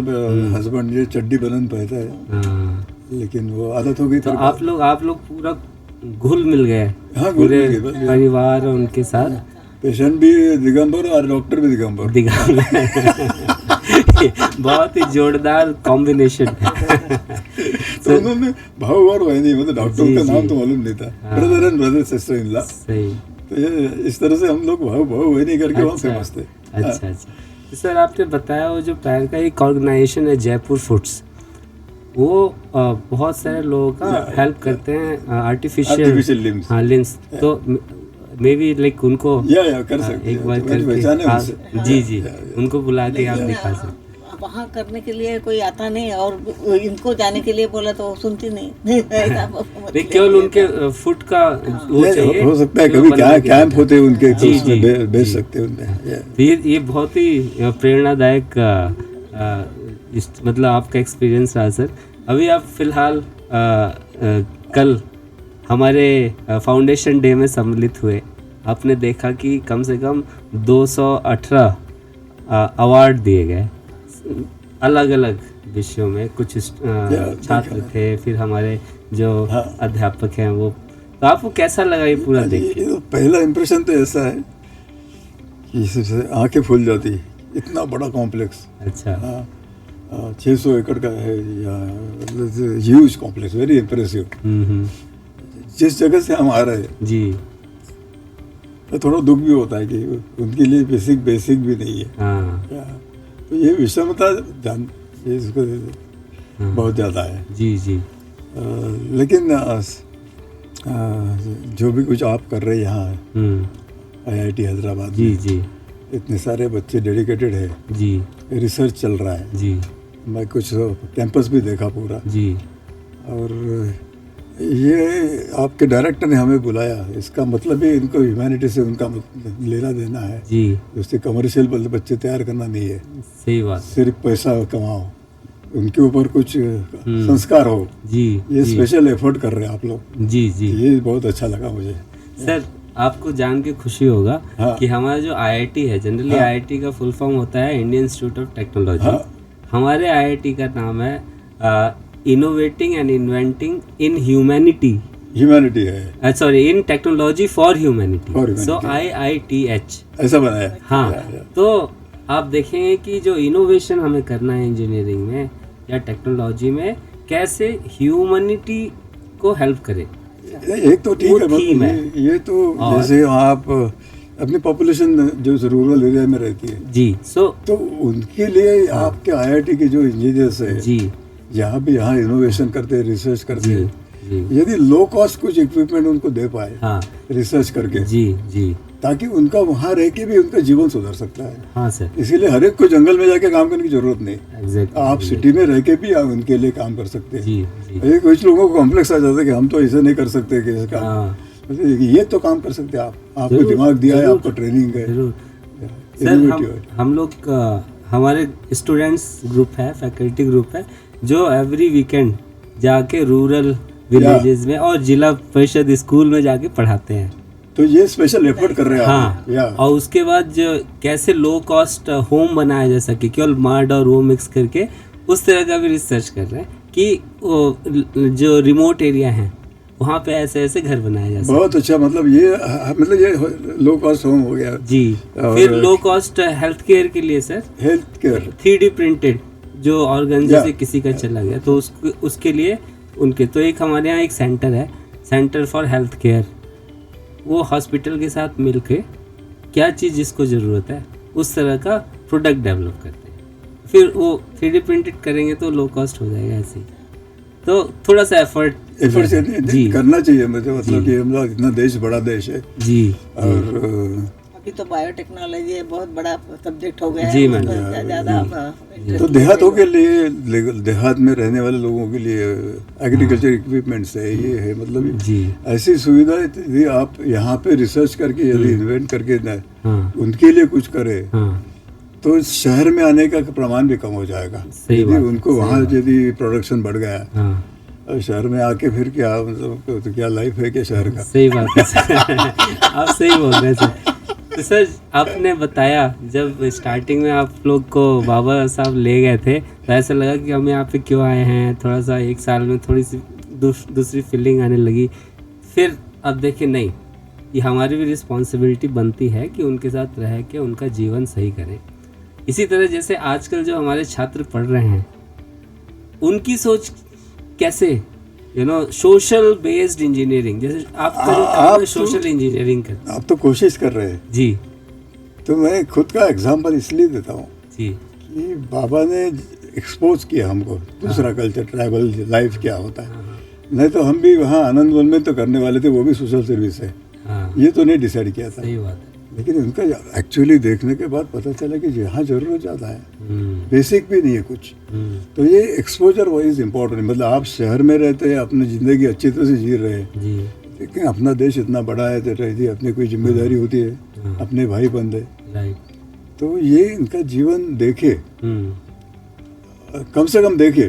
हस्बैंड ये चड्डी बनन पहनता है, हाँ। लेकिन वो आदत हो गई तो फिर। आप लोग पूरा घुल मिल गए हाँ, घुल पूरे मिल गए, परिवार और उनके साथ। पेशेंट भी दिगंबर और डॉक्टर भी दिगंबर। बहुत ही जोरदार कॉम्बिनेशन। तो उन्होंने भाव और वही नहीं, मतलब डॉक्टर जी, का नाम जी। तो मालूम नहीं था, हाँ। Brother and brother sister in law. सही। तो ये इस तरह से हम लोग भाव वही नहीं करके वहाँ अच्छा फेमस थे। अच्छा। तो सर आपने बताया वो जो पैर का एक ऑर्गेनाइजेशन है जयपुर फूड्स, वो बहुत सारे लोगों का हेल्प करते हैं आर्टिफिशियल आर्टिफिशियल लिम्स। हाँ लिम्स। तो मे बी लाइक उनको या कर सकते एक हैं, बार तो मेरी करके पहचान है आप- उनसे। जी जी उनको बुला के आप लेकिन दिखा सकते। वहाँ करने के लिए कोई आता नहीं, और इनको जाने के लिए बोला तो सुनती नहीं। नहीं केवल उनके फूड का वो ये चाहिए। हो सकता है जो कभी बनवा के कैंप देता है। होते हैं उनके, तो जी, उसमें जी, बेच जी। सकते हैं उनमें। तो ये बहुत ही प्रेरणादायक मतलब आपका एक्सपीरियंस रहा सर। अभी आप फिलहाल कल हमारे फाउंडेशन डे में सम्मिलित हुए, आपने देखा कि कम से कम 218 अवार्ड दिए गए अलग अलग विषयों में। कुछ छात्र थे, फिर हमारे जो हाँ। अध्यापक हैं वो। तो आपको कैसा लगा ये पूरा देख के? ये तो पहला इम्प्रेशन तो ऐसा है कि इससे आंखें फूल जाती, इतना बड़ा कॉम्प्लेक्स। अच्छा 600 एकड़ का है, या ह्यूज कॉम्प्लेक्स, वेरी इम्प्रेसिव। हम्म। जिस जगह से हम आ रहे हैं जी तो थोड़ा दुख भी होता है कि उनके लिए बेसिक भी नहीं है। हाँ तो ये विषमता जान ये इसको हाँ। बहुत ज़्यादा है। जी जी लेकिन जो भी कुछ आप कर रहे हैं यहाँ हम्म। IIT हैदराबाद जी में, जी इतने सारे बच्चे डेडिकेटेड है, जी रिसर्च चल रहा है। जी मैं कुछ कैंपस भी देखा पूरा, जी और ये आपके डायरेक्टर ने हमें बुलाया, इसका मतलब ही इनको ह्यूमैनिटी से उनका लेना देना है। जी उससे कमर्शियल बच्चे तैयार करना नहीं है, सही बात। सिर्फ पैसा कमाओ, उनके ऊपर कुछ संस्कार हो। जी ये जी स्पेशल एफर्ट कर रहे हैं आप लोग, जी जी ये बहुत अच्छा लगा मुझे। सर आपको जान के खुशी होगा हाँ। कि हमारा जो IIT है, जनरली हाँ। IIT का फुल फॉर्म होता है इंडियन इंस्टीट्यूट ऑफ टेक्नोलॉजी। हाँ। हमारे IIT का नाम है innovating and inventing in humanity, humanity है, sorry in technology for humanity, For humanity. So IITH। ऐसा बनाया। हाँ या। तो आप देखेंगे कि जो इनोवेशन हमें करना है इंजीनियरिंग में या टेक्नोलॉजी में, कैसे ह्यूमैनिटी को हेल्प करे। एक तो ठीक वो है, theme है। ये तो और- जैसे आप अपनी पॉपुलेशन जो रूरल एरिया में रहती है, जी सो तो उनके लिए आपके IIT के जो इंजीनियर्स है, जी यहाँ भी यहाँ इनोवेशन करते हैं, रिसर्च करते जी हैं, जी यदि लो कॉस्ट कुछ इक्विपमेंट उनको दे पाए हाँ रिसर्च करके, जी जी ताकि उनका वहाँ रह के भी उनका जीवन सुधर सकता है। हाँ सर इसीलिए हर एक को जंगल में जाके काम करने की जरूरत नहीं, एग्जैक्टली आप सिटी में रह के भी आप उनके लिए काम कर सकते हैं। जी जी एक कुछ लोगों को कॉम्प्लेक्स आ जाता है कि हम तो ऐसे नहीं कर सकते कि इसका, हाँ ये तो काम कर सकते हैं आप, आपको जरूर, दिमाग दिया है, जरूर, आपको ट्रेनिंग है, जरूर सर। innovative है। हम लोग हमारे स्टूडेंट्स ग्रुप है, फैकल्टी ग्रुप है, जो एवरी वीकेंड जाके रूरल विलेजेस में और जिला परिषद स्कूल में जाके पढ़ाते हैं। तो ये स्पेशल एफर्ट कर रहे हैं आप। हाँ या और उसके बाद जो कैसे लो कॉस्ट होम बनाया जा सके, केवल मड और वो मिक्स करके, उस तरह का भी रिसर्च कर रहे हैं कि वो जो रिमोट एरिया हैं वहाँ पे ऐसे ऐसे घर बनाए जा सके। बहुत अच्छा, मतलब ये लो कॉस्ट होम हो गया। जी और- फिर लो कॉस्ट हेल्थ केयर के लिए sir health care 3D printed जो ऑर्गन या। जैसे किसी का चला गया तो उसके लिए उनके, तो एक हमारे यहाँ एक सेंटर है, सेंटर फॉर हेल्थ केयर, वो हॉस्पिटल के साथ मिलके क्या चीज़ जिसको ज़रूरत है उस तरह का प्रोडक्ट डेवलप करते हैं। फिर वो 3D प्रिंटेड करेंगे तो लो कॉस्ट हो जाएगा ऐसे ही। तो थोड़ा सा एफर्ट से जी करना चाहिए मुझे, मतलब जी। कि हम लोग इतना देश बड़ा देश है, जी और अभी तो बायोटेक्नोलॉजी बहुत बड़ा सब्जेक्ट हो गया है, जी, उसमें मैडम। ज़्यादा तो देहातों के लिए, देहात में रहने वाले लोगों के लिए एग्रीकल्चर इक्विपमेंट्स है, ये है, मतलब जी ऐसी सुविधा यदि आप यहाँ पे रिसर्च करके यदि इन्वेंट करके न, हाँ उनके लिए कुछ करे, हाँ तो शहर में आने का प्रमाण भी कम हो जाएगा। सही यदि बात है, उनको सही वहाँ बात। यदि प्रोडक्शन बढ़ गया, हाँ और शहर में आके फिर क्या, मतलब तो क्या लाइफ है क्या शहर का। सही बात है सर। आप सही बोल रहे हैं सर। तो सर आपने बताया जब स्टार्टिंग में आप लोग को बाबा साहब ले गए थे तो ऐसा लगा कि हम यहाँ पे क्यों आए हैं, थोड़ा सा एक साल में थोड़ी सी दूसरी फीलिंग आने लगी। फिर अब देखिए नहीं, ये हमारी भी रिस्पॉन्सिबिलिटी बनती है कि उनके साथ रह के उनका जीवन सही करें। इसी तरह जैसे आजकल जो हमारे छात्र पढ़ रहे हैं उनकी सोच कैसे, सोशल बेस्ड इंजीनियरिंग, जैसे आपका जो काम है सोशल इंजीनियरिंग का, आप तो कोशिश कर रहे हैं जी। तो मैं खुद का एग्जांपल इसलिए देता हूँ जी कि बाबा ने एक्सपोज किया हमको दूसरा कल्चर, ट्राइबल लाइफ क्या होता है। नहीं तो हम भी वहाँ आनंद वन में तो करने वाले थे, वो भी सोशल सर्विस है, ये तो नहीं डिसाइड किया था। सही बात है। लेकिन उनका एक्चुअली देखने के बाद पता चला कि यहाँ जरूरत ज़्यादा है, बेसिक भी नहीं है कुछ। तो ये एक्सपोजर वाइज इम्पोर्टेंट, मतलब आप शहर में रहते हैं, अपनी ज़िंदगी अच्छी तरह से जी रहे हैं, लेकिन अपना देश इतना बड़ा है तो रहती अपनी कोई जिम्मेदारी होती है, अपने भाई बंदे, तो ये इनका जीवन देखे, कम से कम देखे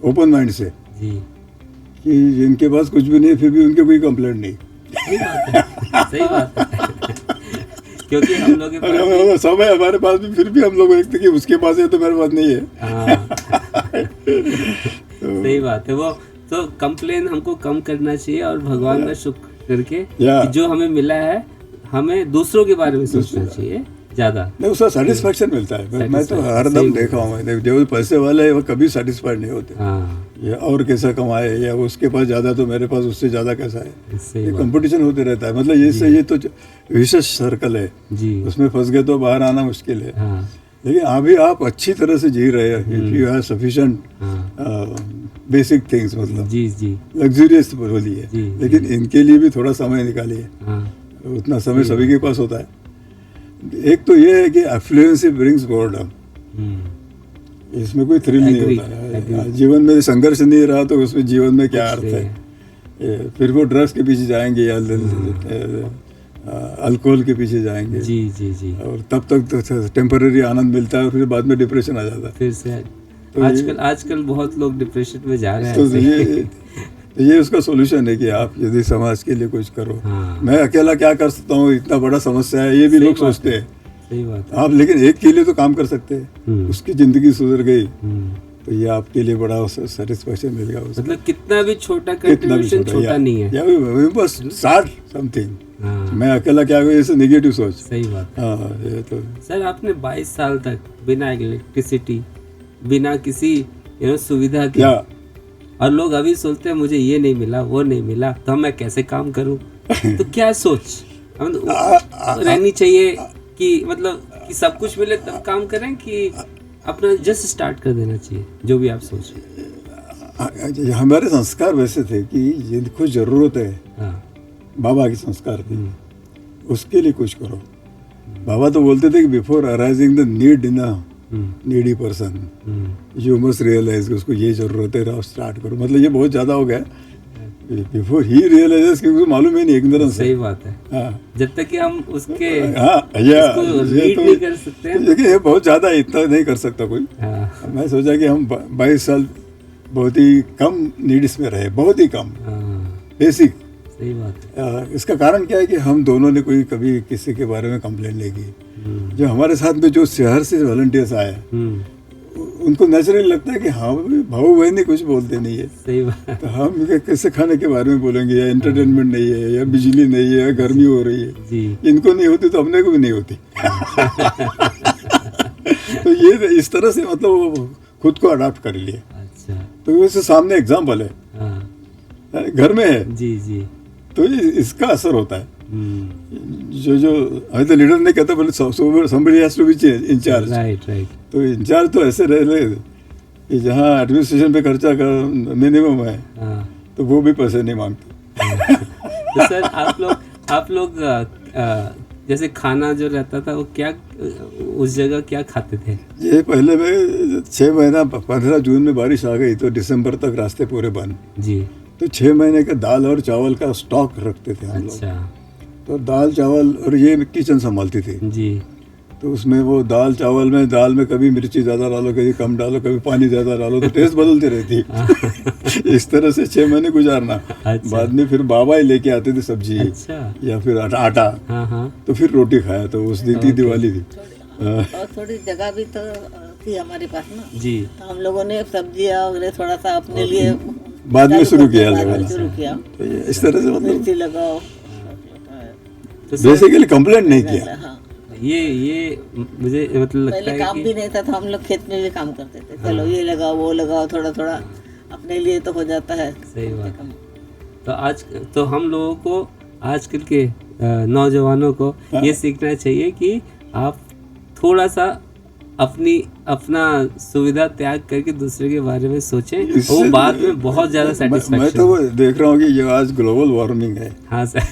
ओपन माइंड से कि इनके पास कुछ भी नहीं फिर भी उनके कोई कंप्लेंट नहीं। सही बात है। क्योंकि हम लोग के पास सब है हमारे पास भी, फिर भी हम लोग देखते कि उसके पास है तो मेरे पास नहीं है। सही बात है। वो तो कंप्लेन हमको कम करना चाहिए और भगवान का शुक्र करके कि जो हमें मिला है हमें दूसरों के बारे में सोचना चाहिए ज़्यादा, नहीं उसका सेटिस्फैक्शन मिलता है। मैं तो हर दम देखा हूँ जो पैसे वाले है वो कभी सेटिस्फाइड नहीं होते। या और कैसा कमाए, या उसके पास ज़्यादा तो मेरे पास उससे ज़्यादा कैसा है, ये कंपटीशन होते रहता है। मतलब ये तो विशेष सर्कल है, उसमें फंस गए तो बाहर आना मुश्किल है। लेकिन अभी आप अच्छी तरह से जी रहे हैं, if you have sufficient basic things, मतलब लग्जरियस बोलिए, लेकिन इनके लिए भी थोड़ा समय निकालिए। उतना समय सभी के पास होता है। एक तो ये है कि एफ्लुएंसी ब्रिंग्स बोर्डम, इसमें कोई थ्रिल नहीं होता है। जीवन में संघर्ष नहीं रहा तो उसमें जीवन में क्या अर्थ है। फिर वो ड्रग्स के पीछे जाएंगे या अल्कोहल के पीछे जाएंगे, जी। और तब तक तो टेम्पररी आनंद मिलता है, फिर बाद में डिप्रेशन आ जाता है। फिर से तो आजकल बहुत लोग डिप्रेशन में जा रहे हैं। तो ये उसका सोल्यूशन है कि आप यदि समाज के लिए कुछ करो। मैं अकेला क्या कर सकता हूँ, इतना बड़ा समस्या है, ये भी लोग सोचते हैं। सही बात है। आप लेकिन एक के लिए तो काम कर सकते हैं, उसकी जिंदगी सुधर गई तो ये आपके लिए बड़ा सेटिस्फैक्शन मिलेगा। मतलब कितना भी छोटा कंट्रीब्यूशन छोटा नहीं है, या बस स्टार्ट समथिंग। मैं अकेला क्या करूँ, ऐसे नेगेटिव सोच। सही बात है। ये तो सर आपने 22 साल तक बिना इलेक्ट्रिसिटी, बिना किसी सुविधा के, और लोग अभी सोचते हैं मुझे ये नहीं मिला, वो नहीं मिला, तो मैं कैसे काम करूं। तो क्या सोच रहनी चाहिए कि मतलब कि सब कुछ मिले तब काम करें, कि अपना जस्ट स्टार्ट कर देना चाहिए, जो भी आप सोच रहे। हमारे संस्कार वैसे थे कि जिनको जरूरत है, बाबा के संस्कार थे, उसके लिए कुछ करो। बाबा तो बोलते थे कि before arising the need in a needy person you must realize, उसको ये जरूरत है, आप स्टार्ट करो। मतलब ये बहुत ज्यादा हो गया, बिफोर ही रियलाइजेस, क्योंकि मालूम ही नहीं, इग्नोरेंस। सही बात है। जब तक कि हम उसके रीड नहीं कर सकते हैं। देखिए ये बहुत ज्यादा, इतना नहीं कर सकता कोई। मैं सोचा कि हम 22 साल बहुत ही कम नीड्स में रहे, बहुत ही कम बेसिक। सही बात है। इसका कारण क्या है कि हम दोनों ने कोई कभी किसी के बारे में कंप्लेंट नहीं की। जो हमारे साथ में जो शहर से वॉलंटियर्स आए, उनको नेचुरली लगता है कि हाँ भाऊ बहनी कुछ बोलते नहीं है। सही बात। तो हम कैसे खाने के बारे में बोलेंगे, या एंटरटेनमेंट नहीं है, या बिजली नहीं है, या गर्मी हो रही है। इनको नहीं होती तो अपने को भी नहीं होती। तो ये इस तरह से मतलब खुद को अडॉप्ट कर लिए। अच्छा। तो वैसे सामने एग्जाम्पल है, घर में है, जी। तो इसका असर होता है। जो अभी तो लीडर नहीं कहता, बोले somebody has to be in charge। Right. तो इंचार्ज तो ऐसे रहे कि जहाँ एडमिनिस्ट्रेशन पे खर्चा का मिनिमम है, तो वो भी पैसे नहीं मांगते। तो सर आप लोग जैसे खाना जो रहता था वो क्या, उस जगह क्या खाते थे? ये पहले में 6 महीना, 15 जून में बारिश आ गई तो दिसंबर तक रास्ते पूरे बंद जी। तो 6 महीने का दाल और चावल का स्टॉक रखते थे हम लोग। अच्छा। तो दाल चावल, और ये किचन संभालती थी जी। तो उसमें वो दाल में कभी मिर्ची ज़्यादा डालो, कभी कम डालो, कभी पानी ज़्यादा डालो, तो टेस्ट बदलती रहती। इस तरह से 6 महीने गुजारना। अच्छा। बाद में फिर बाबा ही लेके आते थे सब्जी। अच्छा। या फिर आटा। हाँ हाँ। तो फिर रोटी खाया, तो उस दिन की दिवाली थी। और थोड़ी जगह भी तो थी हमारे पास ना, जी। तो हम लोगों ने सब्जियाँ वगैरह थोड़ा सा अपने लिए बाद में शुरू किया बाद में लगाना। शुरू किया। तो ये इस तरह से मतलब मिर्ची लगाओ। तो सर, बेसिकली कंप्लेंट नहीं किया। हाँ, ये मुझे मतलब लगता पहले है काम कि भी नहीं था तो हम लोग खेत में भी काम करते थे। चलो ये लगाओ वो लगाओ, थोड़ा थोड़ा अपने लिए तो हो जाता है। सही बात है। तो आज तो हम लोगों को आजकल के नौजवानों को ये सीखना चाहिए कि आप थोड़ा सा अपना सुविधा त्याग करके दूसरे के बारे में सोचें, वो बाद में बहुत ज़्यादा मैं सेटिस्फेक्शन। तो वो देख रहा हूँ कि ये आज ग्लोबल वार्मिंग है। हाँ सर।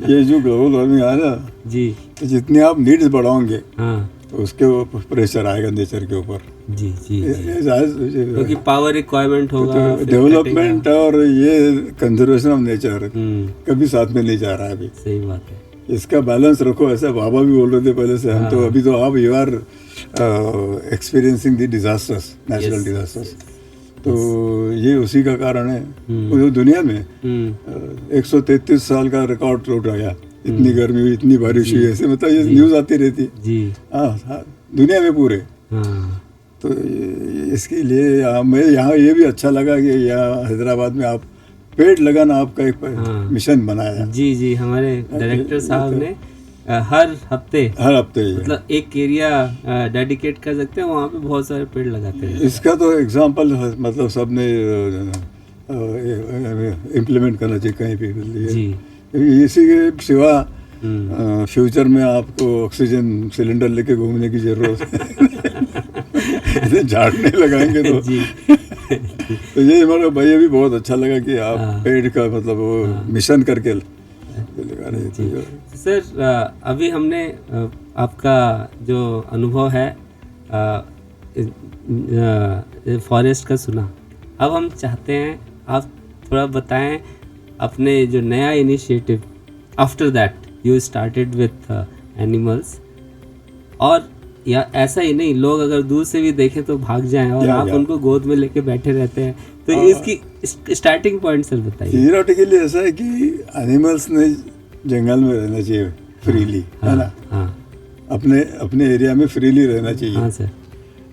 ये जो ग्लोबल वार्मिंग है ना, जी। तो जितनी आप नीड्स बढ़ाओगे हाँ तो उसके ऊपर प्रेशर आएगा नेचर के ऊपर। जी जी। क्योंकि क्योंकि पावर रिक्वायरमेंट होगा, फिर डेवलपमेंट और ये कंजर्वेशन ऑफ नेचर कटेगा। कभी साथ में नहीं जा रहा है अभी। सही बात है। इसका बैलेंस रखो, ऐसा बाबा भी बोल रहे थे पहले से। हम तो अभी तो आप you are experiencing the disasters, natural disasters. तो ये उसी का कारण है। पूरी दुनिया में 133 साल का रिकॉर्ड टूट गया। इतनी गर्मी हुई, इतनी बारिश हुई, ऐसे मतलब ये न्यूज़ आती रहती है। जी। हाँ, दुनिया में पूरे। हाँ तो इसके लिए मैं यहाँ ये भी अच्छा लगा कि यहाँ हैदराबाद में आप पेड़ लगाना आपका एक मिशन बनाया। जी जी। हमारे डायरेक्टर साहब ने हर हफ्ते मतलब एक एरिया डेडिकेट कर सकते हैं, वहाँ पे बहुत सारे पेड़ लगाते हैं। इसका तो एग्जांपल मतलब सबने इम्प्लीमेंट करना चाहिए कहीं भी। जी। इसी के सिवा फ्यूचर में आपको ऑक्सीजन सिलेंडर लेके घूमने की जरूरत है। झाड़ने लगाएंगे तो जी। तो ये हमारा भैया भी बहुत अच्छा लगा कि आप पेड़ का मतलब वो मिशन करके लगा रहे थे। सर अभी हमने आपका जो अनुभव है फॉरेस्ट का सुना। अब हम चाहते हैं आप थोड़ा बताएं अपने जो नया initiative after that you started with animals, और या ऐसा ही नहीं, लोग अगर दूर से भी देखें तो भाग जाएं और आप उनको गोद में लेके बैठे रहते हैं, तो इसकी स्टार्टिंग पॉइंट सर बताइए। थियोरेटिकली ऐसा है कि एनिमल्स ने जंगल में रहना चाहिए फ्रीली, है ना। हाँ। अपने एरिया में फ्रीली रहना चाहिए। हाँ सर।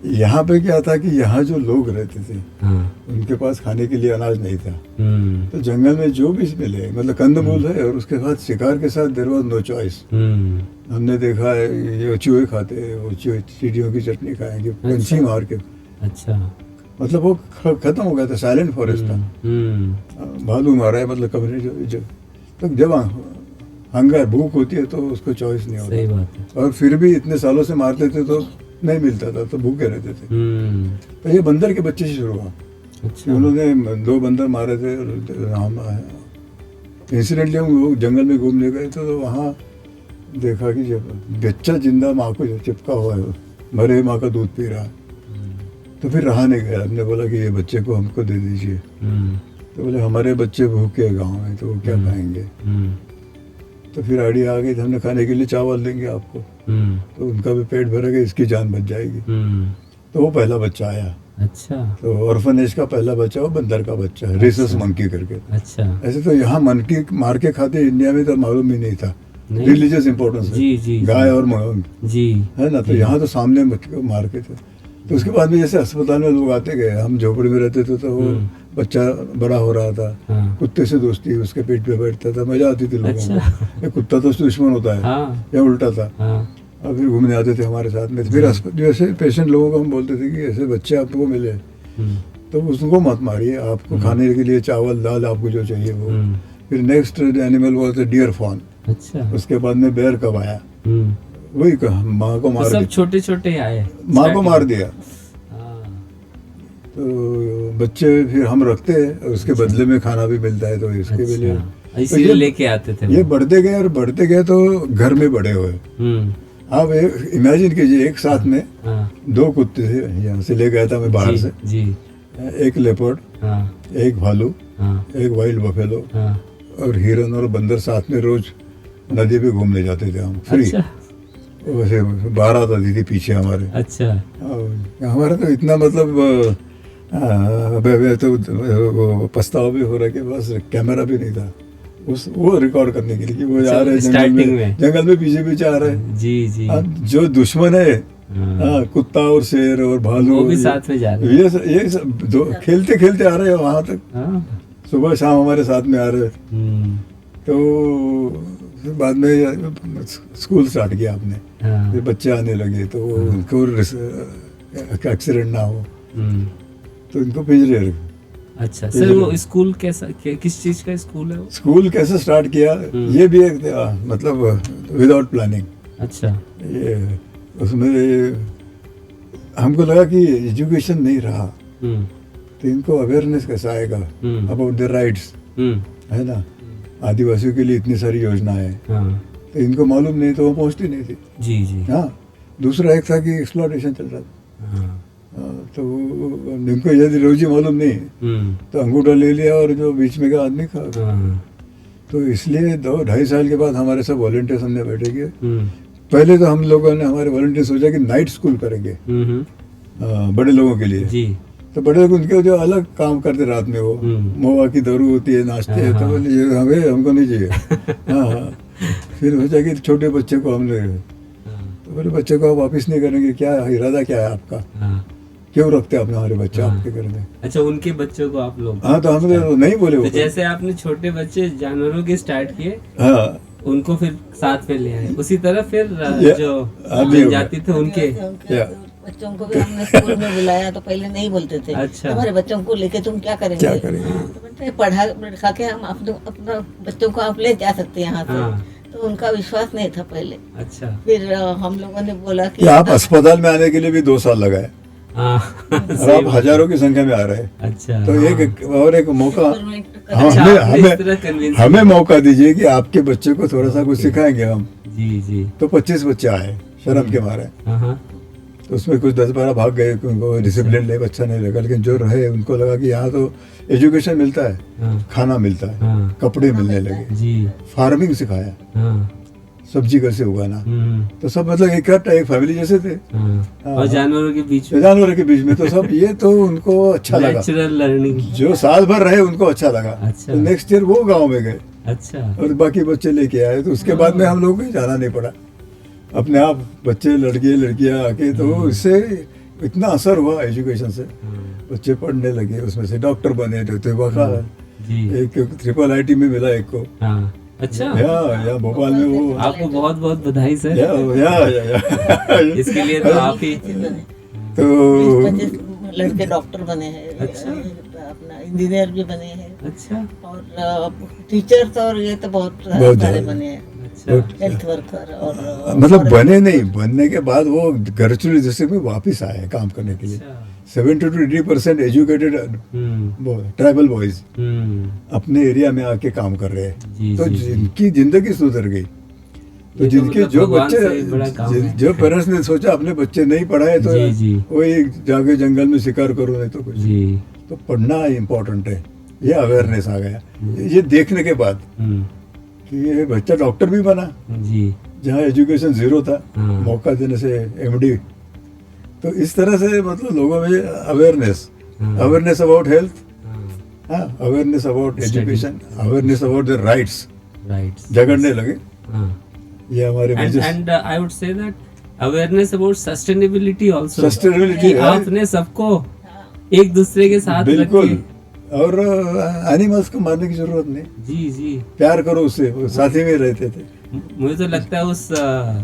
यहाँ पे क्या था कि यहाँ जो लोग रहते थे हाँ। उनके पास खाने के लिए अनाज नहीं था। तो जंगल में जो भी मिले, मतलब कंदमूल है, और उसके साथ शिकार के साथ देयर वाज नो चॉइस। हमने देखा है ये चूहे खाते हैं, वो चींटियों की चटनी खाएंगे, पंछी मार के। अच्छा। मतलब वो खत्म हो गया था, साइलेंट फॉरेस्ट था। भालू मारा है, मतलब कमरे जो तो जब हंगर भूख होती है तो उसको चॉइस नहीं होता। सही बात है। और फिर भी इतने सालों से मारते थे तो नहीं मिलता था, तो भूखे रहते थे। तो ये बंदर के बच्चे से शुरू हुआ। अच्छा। उन्होंने 2 बंदर मारे थे। इंसिडेंटली हम लोग जंगल में घूमने गए तो वहाँ देखा कि जब बच्चा जिंदा माँ को चिपका हुआ है, मरे माँ का दूध पी रहा है, तो फिर रहा नहीं गया। हमने बोला कि ये बच्चे को हमको दे दीजिए। तो बोले हमारे बच्चे भूखे गाँव में, तो वो क्या खाएंगे। तो फिर आइडिया आ गई, हमने खाने के लिए चावल देंगे आपको, तो उनका भी पेट भरेगा, इसकी जान बच जाएगी। तो वो पहला बच्चा आया। अच्छा। तो ऑर्फनेज का पहला बच्चा वो बंदर का बच्चा है, रेसस मंकी करके। अच्छा। ऐसे तो यहाँ मंकी मार के खाते, इंडिया में तो मालूम ही नहीं था। रिलीजियस इंपॉर्टेंस है। जी, गाय और जी है ना, तो यहाँ तो सामने मार के थे। तो उसके बाद में जैसे अस्पताल में लोग आते गए, हम झोपड़ी में रहते थे, तो वो बच्चा बड़ा हो रहा था। कुत्ते से दोस्ती, उसके पेट पे बैठता था, मजा आती थी लोगों को। कुत्ता तो दुश्मन होता है या उल्टा था। और फिर घूमने आते थे हमारे साथ में। फिर जैसे पेशेंट लोगों को हम बोलते थे कि ऐसे बच्चे आपको मिले तो उसको मत मारिए, आपको खाने के लिए चावल दाल आपको जो चाहिए वो। फिर नेक्स्ट एनिमल वो थे डियर फॉन। अच्छा। उसके बाद में बेयर कब आया, वही माँ को मार, सब छोटे छोटे आए, माँ को मार दिया। तो बच्चे फिर हम रखते हैं, उसके बदले में खाना भी मिलता है, तो इसके भी लिए इसीलिए लेके आते थे। ये बढ़ते गए और बढ़ते गए तो घर में बड़े हुए। आप इमेजिन कीजिए, एक साथ में 2 कुत्ते थे, यहाँ से ले गया था मैं बाहर से जी। एक लेपर्ड, एक भालू, एक वाइल्ड बफेलो, और हिरन और बंदर साथ में रोज नदी पे घूमने जाते थे हम फ्री। वैसे बारात आती थी पीछे हमारे। अच्छा। और हमारा तो इतना मतलब अबे तो वो पछतावा भी हो रहा है कि बस कैमरा भी नहीं था वो रिकॉर्ड करने के लिए कि वो अच्छा, जा रहे हैं स्टार्टिंग में जंगल में पीछे आ रहे हैं। जी जी। जो दुश्मन है कुत्ता और शेर और भालू वो भी साथ में जा रहे हैं। ये सब खेलते खेलते आ रहे हैं वहां तक। सुबह शाम हमारे साथ में आ रहे। तो बाद में स्कूल स्टार्ट किया आपने। फिर बच्चे आने लगे तो उनको एक्सीडेंट ना हो तो इनको पिंजरे रखे। अच्छा सर, वो स्कूल कैसा किस चीज का स्कूल है वो? स्कूल कैसे स्टार्ट किया ये भी एक मतलब विदाउट प्लानिंग। अच्छा। ये उसमें हमको लगा कि एजुकेशन नहीं रहा तो इनको अवेयरनेस कैसा आएगा अबाउट द राइट्स, है ना। आदिवासियों के लिए इतनी सारी योजनाएं हैं तो इनको मालूम नहीं तो वो पहुंचती नहीं थी। जी जी। हाँ, दूसरा एक था कि एक्सप्लॉयटेशन चल रहा था। तो इनको यदि रोजी मालूम नहीं तो अंगूठा ले लिया और जो बीच में का आदमी खा। तो इसलिए 2-2.5 साल के बाद हमारे सब वॉलंटियर्स हमने बैठे किए। पहले तो हम लोगों ने हमारे वॉलंटियर सोचा कि नाइट स्कूल करेंगे बड़े लोगों के लिए। जी। तो बड़े लोग उनके जो अलग काम करते रात में वो मोवा की दारू होती है, नाचते हैं। तो बोले हमको नहीं चाहिए। हाँ। फिर सोचा कि छोटे बच्चे को हमने तो बोले बच्चे को आप वापिस नहीं करेंगे, क्या इरादा क्या है आपका? क्यों रखते अपने हमारे बच्चे आपके घर में? अच्छा, उनके बच्चों को आप लोग? हाँ, तो हमने नहीं बोले। तो जैसे आपने छोटे बच्चे जानवरों के स्टार्ट किए, हाँ, उनको फिर साथ में ले आए, उसी तरह फिर जो जाति थे उनके बच्चों को भी हमने स्कूल में बुलाया तो पहले नहीं बोलते थे। अच्छा। हमारे बच्चों को लेके तुम क्या करेंगे? तो पढ़ा लिखा के हम अपना बच्चों को आप ले जा सकते हैं यहाँ से। तो उनका विश्वास नहीं था पहले। अच्छा। फिर हम लोगों ने बोला कि आप अस्पताल में आने के लिए भी 2 साल लगाए। और आप हजारों की संख्या में आ रहे हैं। अच्छा। तो एक मौका हमें मौका दीजिए कि आपके बच्चे को थोड़ा सा कुछ सिखाएंगे हम। जी जी। तो 25 बच्चे आए शर्म के मारे। तो उसमें कुछ 10-12 भाग गए, उनको डिसिप्लिन नहीं, अच्छा नहीं लगा। लेकिन जो रहे उनको लगा कि यहाँ तो एजुकेशन मिलता है, खाना मिलता है, कपड़े मिलने लगे। जी। फार्मिंग सिखाया, सब्जी कैसे उगाना। तो सब मतलब इकट्ठा एक फैमिली जैसे थे। और जानवरों के बीच में तो सब ये तो उनको अच्छा लगा। नेचुरल लर्निंग जो साल भर रहे उनको अच्छा लगा। अच्छा। तो नेक्स्ट ईयर वो गाँव में गए। अच्छा। और बाकी बच्चे लेके आए। तो उसके बाद में हम लोग को जाना नहीं पड़ा, अपने आप बच्चे लड़कियां आके। तो इससे इतना असर हुआ एजुकेशन से, बच्चे पढ़ने लगे, उसमें से डॉक्टर बने। तो एक ट्रिपल IIT में मिला एक को। अच्छा। या भोपाल में वो। आपको बहुत बहुत बधाई सर। या इसके लिए तो आप ही। तो 20-25 लड़के डॉक्टर बने हैं। अच्छा। अपना इंजीनियर भी बने हैं। अच्छा। और टीचर्स और ये तो बहुत सारे बने हैं। हेल्थ वर्कर और मतलब बने नहीं, बनने के बाद वो गर्चुअल जैसे में वापिस आए काम करने के लिए। 70 to 80% एजुकेटेड ट्राइबल बॉयज अपने एरिया में आके काम कर रहे हैं। तो जिनकी जिंदगी सुधर गई। तो जिनके जो बच्चे जो पेरेंट्स ने सोचा अपने बच्चे नहीं पढ़ाए तो वही जाके जंगल में शिकार करो, नहीं तो कुछ। तो पढ़ना इम्पोर्टेंट है, ये अवेयरनेस आ गया ये देखने के बाद कि ये बच्चा डॉक्टर भी बना। जी। जहाँ एजुकेशन 0 था, मौका देने से MD। तो इस तरह से मतलब लोगों में awareness about health, awareness about education, awareness about the rights जगड़ने लगे। ये हमारे and I would say that awareness about sustainability also. Sustainability आपने सबको एक दूसरे के साथ बिल्कुल। और एनिमल्स को मारने की जरूरत नहीं। जी जी। प्यार करो उससे, वो साथी में रहते थे। मुझे तो लगता है उस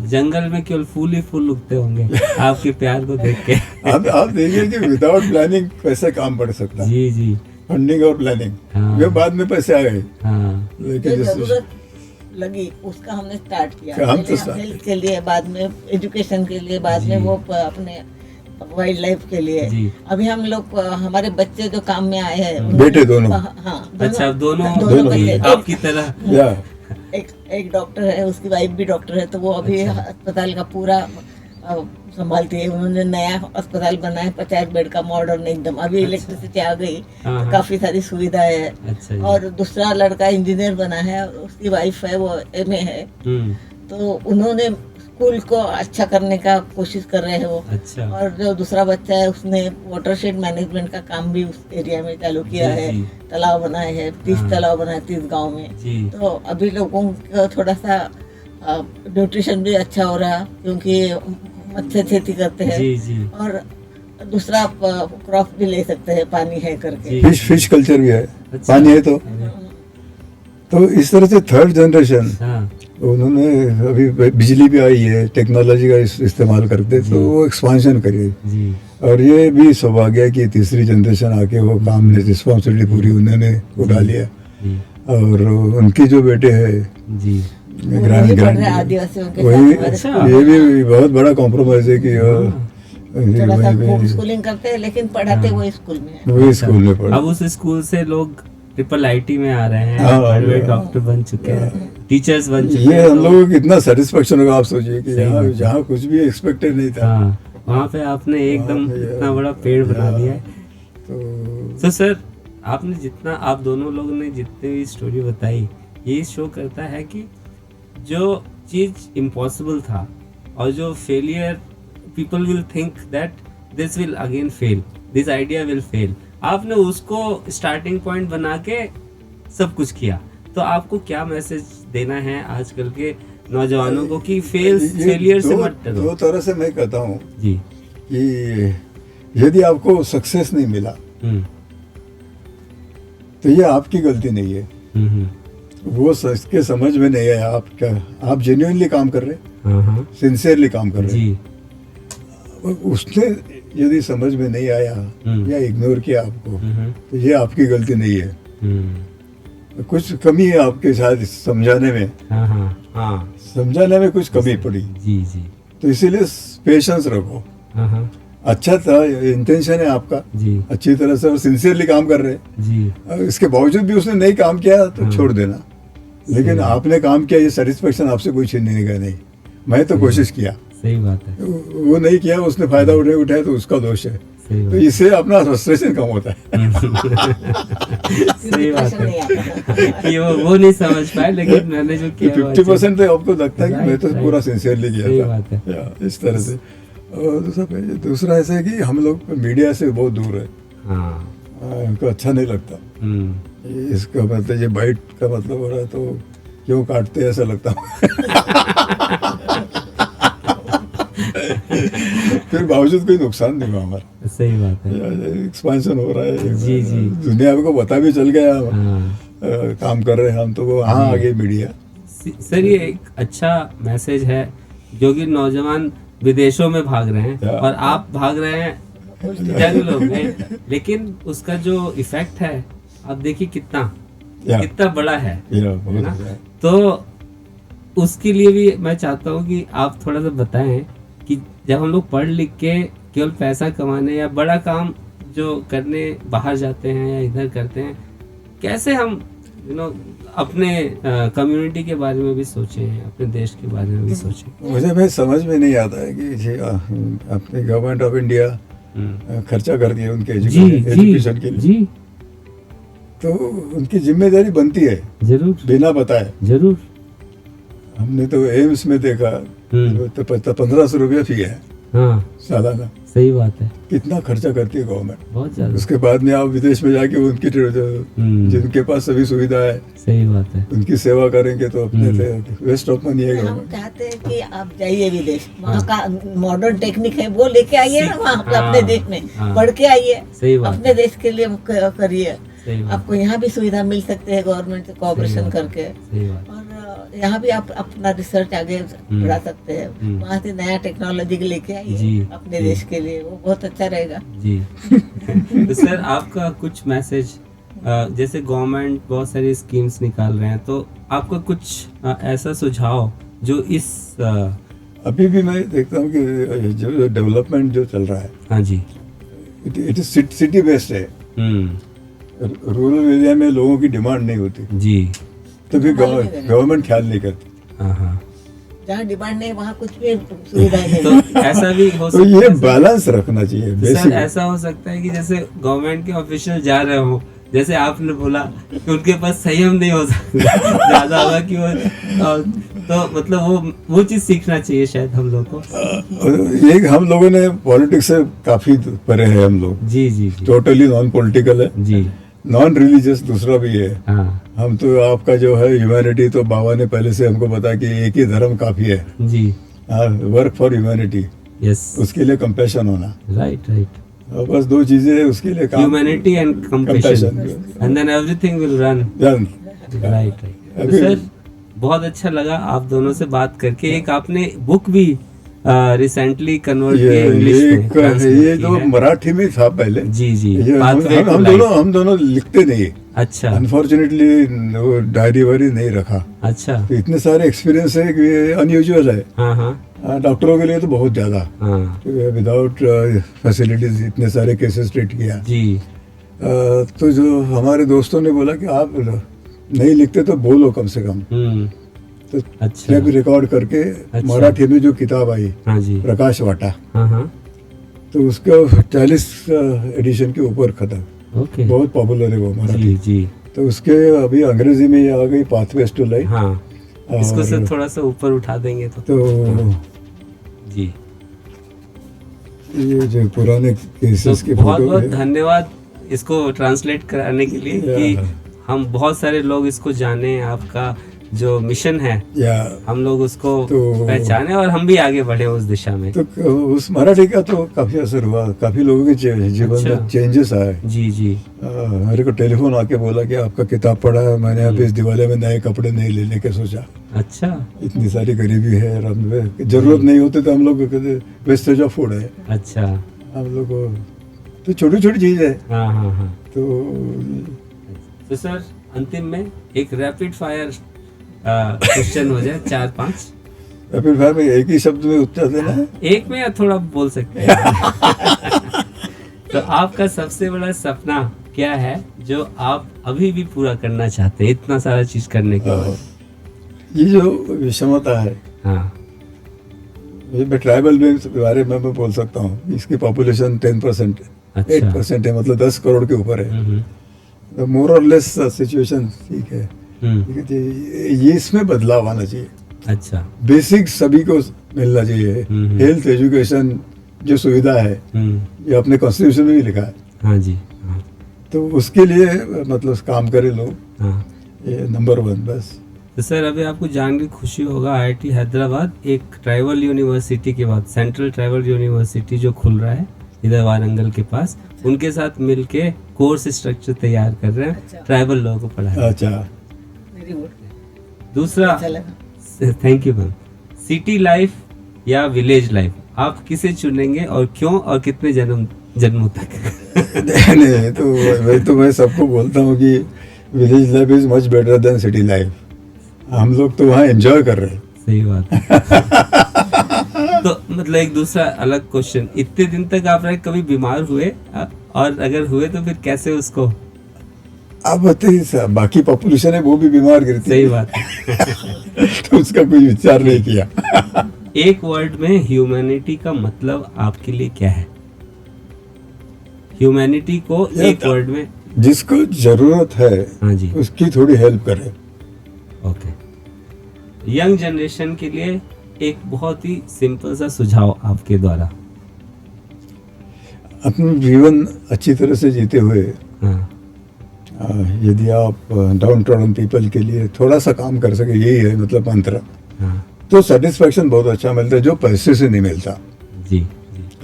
जंगल में केवल फूल ही फूल उगते होंगे आपके प्यार को देख के। आप देखिए कि विदाउट प्लानिंग कैसे काम बढ़ सकता है। जी जी। फंडिंग और प्लानिंग ये बाद में पैसे आ गए। लेकिन जरूरत लगी उसका हमने स्टार्ट किया। हम तो हेल्थ के लिए, बाद में एजुकेशन के लिए, बाद में वो अपने वाइल्ड लाइफ के लिए। अभी हम लोग हमारे बच्चे जो काम में आए हैं, बेटे दोनों। हाँ, अच्छा, दोनों आपकी तरह। एक डॉक्टर है, उसकी वाइफ भी डॉक्टर है। तो वो अभी अस्पताल का पूरा संभालती है। उन्होंने नया अस्पताल बनाया 50 बेड का, मॉडर्न एकदम। अभी इलेक्ट्रिसिटी आ गई तो काफी सारी सुविधाएं है। अच्छा। और दूसरा लड़का इंजीनियर बना है, उसकी वाइफ है वो MA है। तो उन्होंने स्कूल को अच्छा करने का कोशिश कर रहे हैं वो। अच्छा। और जो दूसरा बच्चा है उसने वाटरशेड मैनेजमेंट का काम भी उस एरिया में चालू किया जी, है। जी। तालाब बनाए हैं, 30 हाँ। तालाब बनाए 30 गांव में। जी। तो अभी लोगों को थोड़ा सा न्यूट्रिशन भी अच्छा हो रहा, क्योंकि मत्स्य खेती करते हैं। जी जी और दूसरा क्रॉप भी ले सकते हैं, पानी है करके। जी। फिश कल्चर भी है, अच्छा। पानी है तो। अरे, तो इस तरह से थर्ड जनरेशन हाँ उन्होंने, अभी बिजली भी आई है, टेक्नोलॉजी का इस्तेमाल करते, जी। तो वो एक्सपांशन करिए। जी और ये भी सौभाग्य है कि तीसरी जनरेशन आके वो काम ने रिस्पॉन्सिबिलिटी पूरी उन्होंने उठा लिया। जी और उनके जो बेटे हैं जी ग्रैंड वही पढ़ रहे ग्रैंड आदिवासियों के वही, साथ हमारे अच्छा। स्कूल ये में। भी बहुत बड़ा कॉम्प्रोमाइज है कि थोड़ा सा वही- होम स्कूलिंग करते हैं, लेकिन पढ़ाते हाँ। वही स्कूल में है। वही स्कूल में पढ़ा। अब उस स्कूल से लोग ट्रिपल आईटी में आ रहे हैं, हाँ, बड़े हाँ। डॉक्टर बन चुके हैं, टीचर्स बन चुके ये हैं। हम तो- लोगों को कितना सेटिस्फेक्शन होगा, आप सोचिए कि सही यहाँ बात है। जहाँ कुछ भी एक्सपेक्टेड नहीं था। हाँ, वहाँ पे आपने एकदम वहाँ पे इतना बड़ा पेड़ बना दिया है। तो तो सर, आपने जितना, आप दोनों लोगों ने जितनी भी स्टोरी बताई, ये शो करता है कि जो चीज इम्पॉसिबल था और जो failure, people will think that this will again fail, this idea will fail, आपने उसको स्टार्टिंग पॉइंट बना के सब कुछ किया। तो आपको क्या मैसेज देना है आजकल के नौजवानों को कि फेलियर से मत दो डरो? तरह से मैं कहता हूँ जी। कि यदि आपको सक्सेस नहीं मिला हम्म तो ये आपकी गलती नहीं है, हम्म, वो के समझ में नहीं आया। आप क्या, आप जेन्युइनली काम कर रहे हैं, हाँ हाँ सिंसियरली काम कर रहे जी। हैं। उसने यदि समझ में नहीं आया या इग्नोर किया आपको, तो ये आपकी गलती नहीं है। हम्म, कुछ कमी है आपके साथ समझाने में, हाँ हाँ हाँ समझाने में कुछ कमी पड़ी, जी जी तो इसीलिए पेशेंस रखो। हाँ हाँ अच्छा था, इंटेंशन है आपका जी अच्छी तरह से और सिंसियरली काम कर रहे हैं, जी और इसके बावजूद भी उसने नहीं काम किया तो हाँ। छोड़ देना। लेकिन सही। आपने काम किया, ये सेटिस्फेक्शन आपसे कोई छीनने का नहीं। मैं तो कोशिश किया, सही बात है, वो नहीं किया, उसने फायदा उठाया तो उसका दोष है। सही तो बात इससे अपना फ्रस्ट्रेशन कम होता है। सही बात डिप्रेशन नहीं है आता। कि वो नहीं समझ पाए, लेकिन मैंने जो किया वो 50% तो आपको लगता है कि मैं तो Right, पूरा right. सिंसियरली सही किया बात है। था, या इस तरह से। और दूसरा ऐसा है कि हम लोग मीडिया से बहुत दूर है, हाँ उनको अच्छा नहीं लगता। इसका मतलब ये बाइट का मतलब हो रहा है तो क्यों काटते हैं, ऐसा लगता फिर बावजूद कोई नुकसान नहीं हुआ हमारा, सही बात है, एक्सपेंशन हो रहा है। जी, जी। दुनिया को पता भी चल गया, हाँ। काम कर रहे हैं हम, तो वो हाँ आ गई मीडिया। सर, ये एक अच्छा मैसेज है जो कि नौजवान विदेशों में भाग रहे हैं या। और आप भाग रहे हैं जंगलों में, लेकिन उसका जो इफेक्ट है आप देखिए कितना या। कितना बड़ा है बहुत है ना? अच्छा है। तो उसके लिए भी मैं चाहता हूँ कि आप थोड़ा सा बताएं कि जब हम लोग पढ़ लिख के केवल पैसा कमाने या बड़ा काम जो करने बाहर जाते हैं या इधर करते हैं, कैसे हम अपने कम्युनिटी के बारे में भी सोचें, अपने देश के बारे में भी सोचें। मुझे भाई समझ में नहीं आता है कि जी अपने गवर्नमेंट ऑफ इंडिया खर्चा कर दिया उनके जी एजुकेशन के लिए, जी तो उनकी जिम्मेदारी बनती है जरूर बिना बताए। जरूर। हमने तो एम्स में देखा, तो 1500 रुपया फी है हाँ सालाना। सही बात है, कितना खर्चा करती है गवर्नमेंट। बहुत ज्यादा। उसके बाद में आप विदेश में जाके उनकी जिनके पास सभी सुविधा है, सही बात है, उनकी सेवा करेंगे तो अपने वेस्ट ऑफ मनी है हम गवर्नमेंट। चाहते हैं कि आप जाइए विदेश, वहाँ का मॉडर्न टेक्निक है वो लेके आइए ना, वहाँ पे अपने देश में हाँ। पढ़ के आइए, सही बात अपने देश के लिए करिए। सही बात आपको यहाँ भी सुविधा मिल सकती है गवर्नमेंट से कोऑपरेशन बात। करके, सही बात और यहाँ भी आप अपना रिसर्च आगे बढ़ा सकते हैं। वहाँ से नया टेक्नोलॉजी लेके जी, आइए अपने जी। देश के लिए, वो बहुत अच्छा रहेगा। जी। तो सर, आपका कुछ मैसेज, जैसे गवर्नमेंट बहुत सारी स्कीम्स निकाल रहे हैं, तो आपका कुछ ऐसा सुझाव जो इस अभी भी मैं देखता हूँ कि जो डेवलपमेंट जो चल रहा है, हाँ जी, इट इज सिटी बेस्ड है। रूरल एरिया में लोगों की डिमांड नहीं होती, जी, तो फिर मालूम ही नहीं। गवर्नमेंट ख्याल नहीं करती। हाँ हाँ। जहाँ डिमांड नहीं वहाँ कुछ भी सुविधाएं नहीं। तो ऐसा भी हो तो सकता ये है सर? बैलेंस रखना चाहिए तो सर, बेसिक। ऐसा हो सकता है कि जैसे गवर्नमेंट के ऑफिशियल जा रहे हो, जैसे आपने बोला कि उनके पास संयम नहीं हो सकता, ज्यादा होगा कि वो तो मतलब वो चीज सीखना चाहिए शायद हम लोग को। ये हम लोगों ने पॉलिटिक्स से काफी परे है हम लोग, जी जी जी टोटली नॉन पॉलिटिकल है, जी। नॉन रिलीजियस दूसरा भी है। हाँ हम तो आपका जो है ह्यूमैनिटी, तो बाबा ने पहले से हमको बताया कि एक ही धर्म काफी है, जी। वर्क फॉर ह्यूमैनिटी, यस उसके लिए कंपैशन होना, राइट राइट। और बस दो चीजें हैं उसके लिए काम, humanity and compassion compassion। And then everything will run. Right right. तो अभी- सर बहुत अच्छा लगा आप दोनों से बात करके। एक आपने बुक भी रिसेंटली कन्वर्ट की इंग्लिश में, ये translate जो की है। मराठी में था पहले, जी जी ये Pathway to Life। हम दोनों लिखते नहीं, अच्छा अनफॉर्चुनेटली वो डायरी वायरी नहीं रखा, अच्छा। तो इतने सारे एक्सपीरियंस है कि अनयूजुअल है, हाँ हाँ डॉक्टरों के लिए तो बहुत ज्यादा, हाँ विदाउट फैसिलिटीज इतने सारे केसेस ट्रीट किया। जी तो जो हमारे दोस्तों ने बोला कि आप नहीं लिखते तो बोलो कम से कम, तो अच्छा टेप रिकॉर्ड करके अच्छा। मराठी में जो किताब आई हाँ जी प्रकाश वाटा, हाँ हाँ तो उसका 40 एडिशन के ऊपर खत्म, ओके बहुत पॉपुलर है वो मराठी। जी जी तो उसके अभी अंग्रेजी में ये आ गई पाथवेज टू लाइफ। हाँ इसको और- से थोड़ा सा ऊपर उठा देंगे तो तो जी। ये जो पुराने केसेस तो के बहुत फोटो बहुत है, धन्यवाद इसको ट्रांसलेट कराने के लिए कि या- हम बहुत सारे लोग इसको जाने, आपका जो मिशन है या हम लोग उसको तो- पहचाने और हम भी आगे बढ़े उस दिशा में। तो उस मराठी का तो काफी असर हुआ, काफी लोगों के जीवन अच्छा। में चेंजेस आए। जी जी मेरे को टेलीफोन आके बोला कि आपका किताब पढ़ा है, मैंने अभी इस दिवाली में नए कपड़े नहीं लेने के सोचा, अच्छा इतनी सारी गरीबी है और हमें जरूरत नहीं होती तो हम लोग वेस्टेज ऑफ फूड है अच्छा। हम लोग को, तो छोटी छोटी चीज है। हाँ हाँ हाँ। तो सर अंतिम में एक रैपिड फायर क्वेश्चन हो जाए 4-5। फिर भाई में एक ही शब्द में उत्तर देना है। एक में या थोड़ा बोल सकते हैं। तो आपका सबसे बड़ा सपना क्या है जो आप अभी भी पूरा करना चाहते हैं इतना सारा चीज करने के बाद? ये जो विषमता है, हाँ मैं ट्राइबल में के बारे में मैं बोल सकता हूँ, इसकी पॉपुलेशन 10% अच्छा। 8% है, मतलब 10 करोड़ के ऊपर है। हम्म, मोर और लेस सिचुएशन ठीक है, हम्म, ठीक है जी। ये इसमें बदलाव आना चाहिए, अच्छा। बेसिक सभी को मिलना चाहिए। हम्म। हेल्थ एजुकेशन जो सुविधा है, ये अपने कॉन्स्टिट्यूशन में भी लिखा है, हाँ जी हाँ तो उसके लिए मतलब काम करे लोग, हाँ। ये नंबर 1 बस। तो सर अभी आपको जान के खुशी होगा IIT हैदराबाद एक ट्राइबल यूनिवर्सिटी के बाद सेंट्रल ट्राइबल यूनिवर्सिटी जो खुल रहा है इधर वारंगल के पास, उनके साथ मिलके कोर्स स्ट्रक्चर तैयार कर रहे हैं अच्छा। ट्राइबल लोगों को पढ़ाने। अच्छा, वेरी गुड, दूसरा अच्छा लगा। Thank you ma'am. City life या विलेज लाइफ आप किसे चुनेंगे और क्यों और कितने जन्मों तक? नहीं तो मैं सबको बोलता हूँ कि village life is much better than city life. हम लोग तो वहाँ एंजॉय कर रहे हैं। सही बात है। तो मतलब एक दूसरा अलग क्वेश्चन, इतने दिन तक आप रहे, कभी बीमार हुए और अगर हुए तो फिर कैसे उसको? अब बताइए, बाकी पॉपुलेशन है वो भी बीमार गिरती सही है, बात है। तो उसका कोई विचार नहीं किया। एक वर्ड में ह्यूमैनिटी का मतलब आपके लिए क्या है? ह्यूमैनिटी को एक वर्ड में। जिसको जरूरत है हाँ जी उसकी थोड़ी हेल्प करे। ओके। यंग जनरेशन के लिए एक बहुत ही सिंपल सा सुझाव आपके द्वारा। अपना जीवन अच्छी तरह से जीते हुए, हाँ यदि आप डाउन ट्रॉडन पीपल के लिए थोड़ा सा काम कर सके, यही है मतलब मंत्र, हाँ तो सेटिस्फेक्शन बहुत अच्छा मिलता है जो पैसे से नहीं मिलता। जी।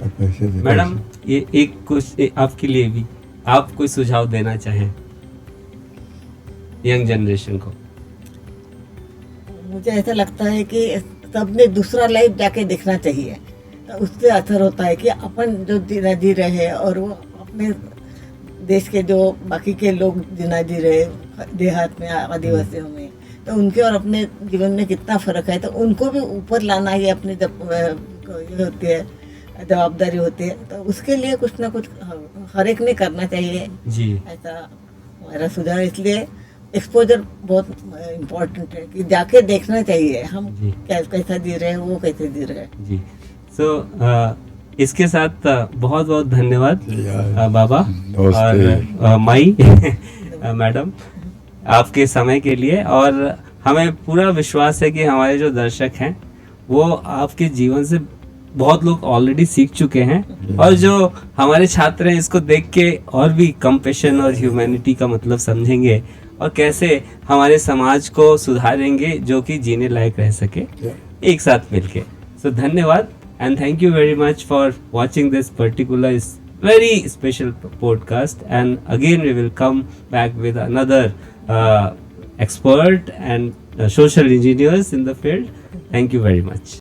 पैसे से मैडम ये एक कुछ आपके लिए भी आप कोई सुझाव देना चाहें यंग जनरेशन को? मुझे ऐसा लगता है कि सबने दूसरा लाइफ जाके देखना चाहिए, तो उससे असर होता है कि अपन जो जीना जी रहे हैं और वो अपने देश के जो बाकी के लोग जीना जी रहे देहात में आदिवासियों में, तो उनके और अपने जीवन में कितना फर्क है, तो उनको भी ऊपर लाना ही अपनी जब ये होती है जवाबदारी होती है, तो उसके लिए कुछ ना कुछ हर एक ने करना चाहिए। जी ऐसा हमारा सुझाव, इसलिए एक्सपोजर बहुत इम्पोर्टेंट है कि जाके देखना चाहिए हम जी। कैसा जी रहे हैं, वो कैसे जी रहे हैं। जी। सो इसके साथ बहुत बहुत धन्यवाद बाबा नमस्ते। और माई मैडम आपके समय के लिए, और हमें पूरा विश्वास है कि हमारे जो दर्शक हैं वो आपके जीवन से बहुत लोग ऑलरेडी सीख चुके हैं, और जो हमारे छात्र हैं इसको देख के और भी कंपैशन और ह्यूमैनिटी का मतलब समझेंगे और कैसे हमारे समाज को सुधारेंगे जो कि जीने लायक रह सके एक साथ मिलके। सो धन्यवाद and thank you very much for watching this particular very special podcast, and again we will come back with another expert and social engineers in the field. Thank you very much.